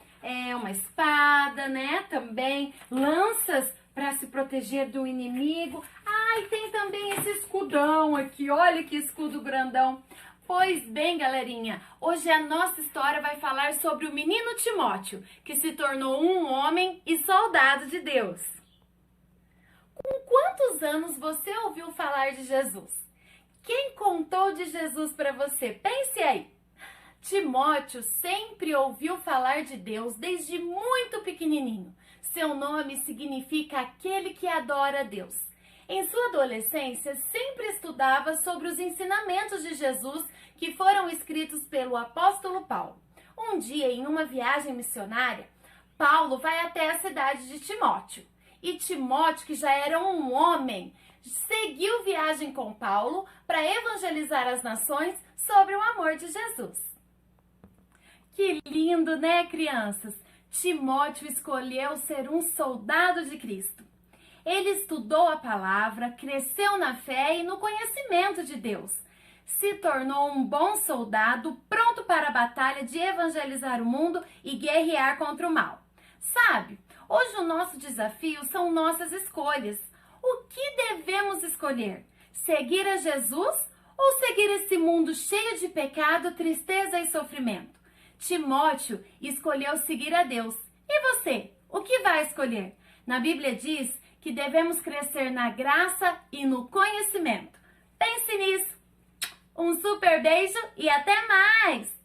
Speaker 5: uma espada, né? Também lanças para se proteger do inimigo. E tem também esse escudão aqui, olha que escudo grandão. Pois bem, galerinha, hoje a nossa história vai falar sobre o menino Timóteo, que se tornou um homem e soldado de Deus. Com quantos anos você ouviu falar de Jesus? Quem contou de Jesus para você? Pense aí. Timóteo sempre ouviu falar de Deus desde muito pequenininho. Seu nome significa aquele que adora a Deus. Em sua adolescência, sempre estudava sobre os ensinamentos de Jesus que foram escritos pelo apóstolo Paulo. Um dia, em uma viagem missionária, Paulo vai até a cidade de Timóteo. E Timóteo, que já era um homem, seguiu viagem com Paulo para evangelizar as nações sobre o amor de Jesus. Que lindo, né, crianças? Timóteo escolheu ser um soldado de Cristo. Ele estudou a palavra, cresceu na fé e no conhecimento de Deus. Se tornou um bom soldado, pronto para a batalha de evangelizar o mundo e guerrear contra o mal. Sabe, hoje o nosso desafio são nossas escolhas. O que devemos escolher? Seguir a Jesus ou seguir esse mundo cheio de pecado, tristeza e sofrimento? Timóteo escolheu seguir a Deus. E você? O que vai escolher? Na Bíblia diz que devemos crescer na graça e no conhecimento. Pense nisso. Um super beijo e até mais!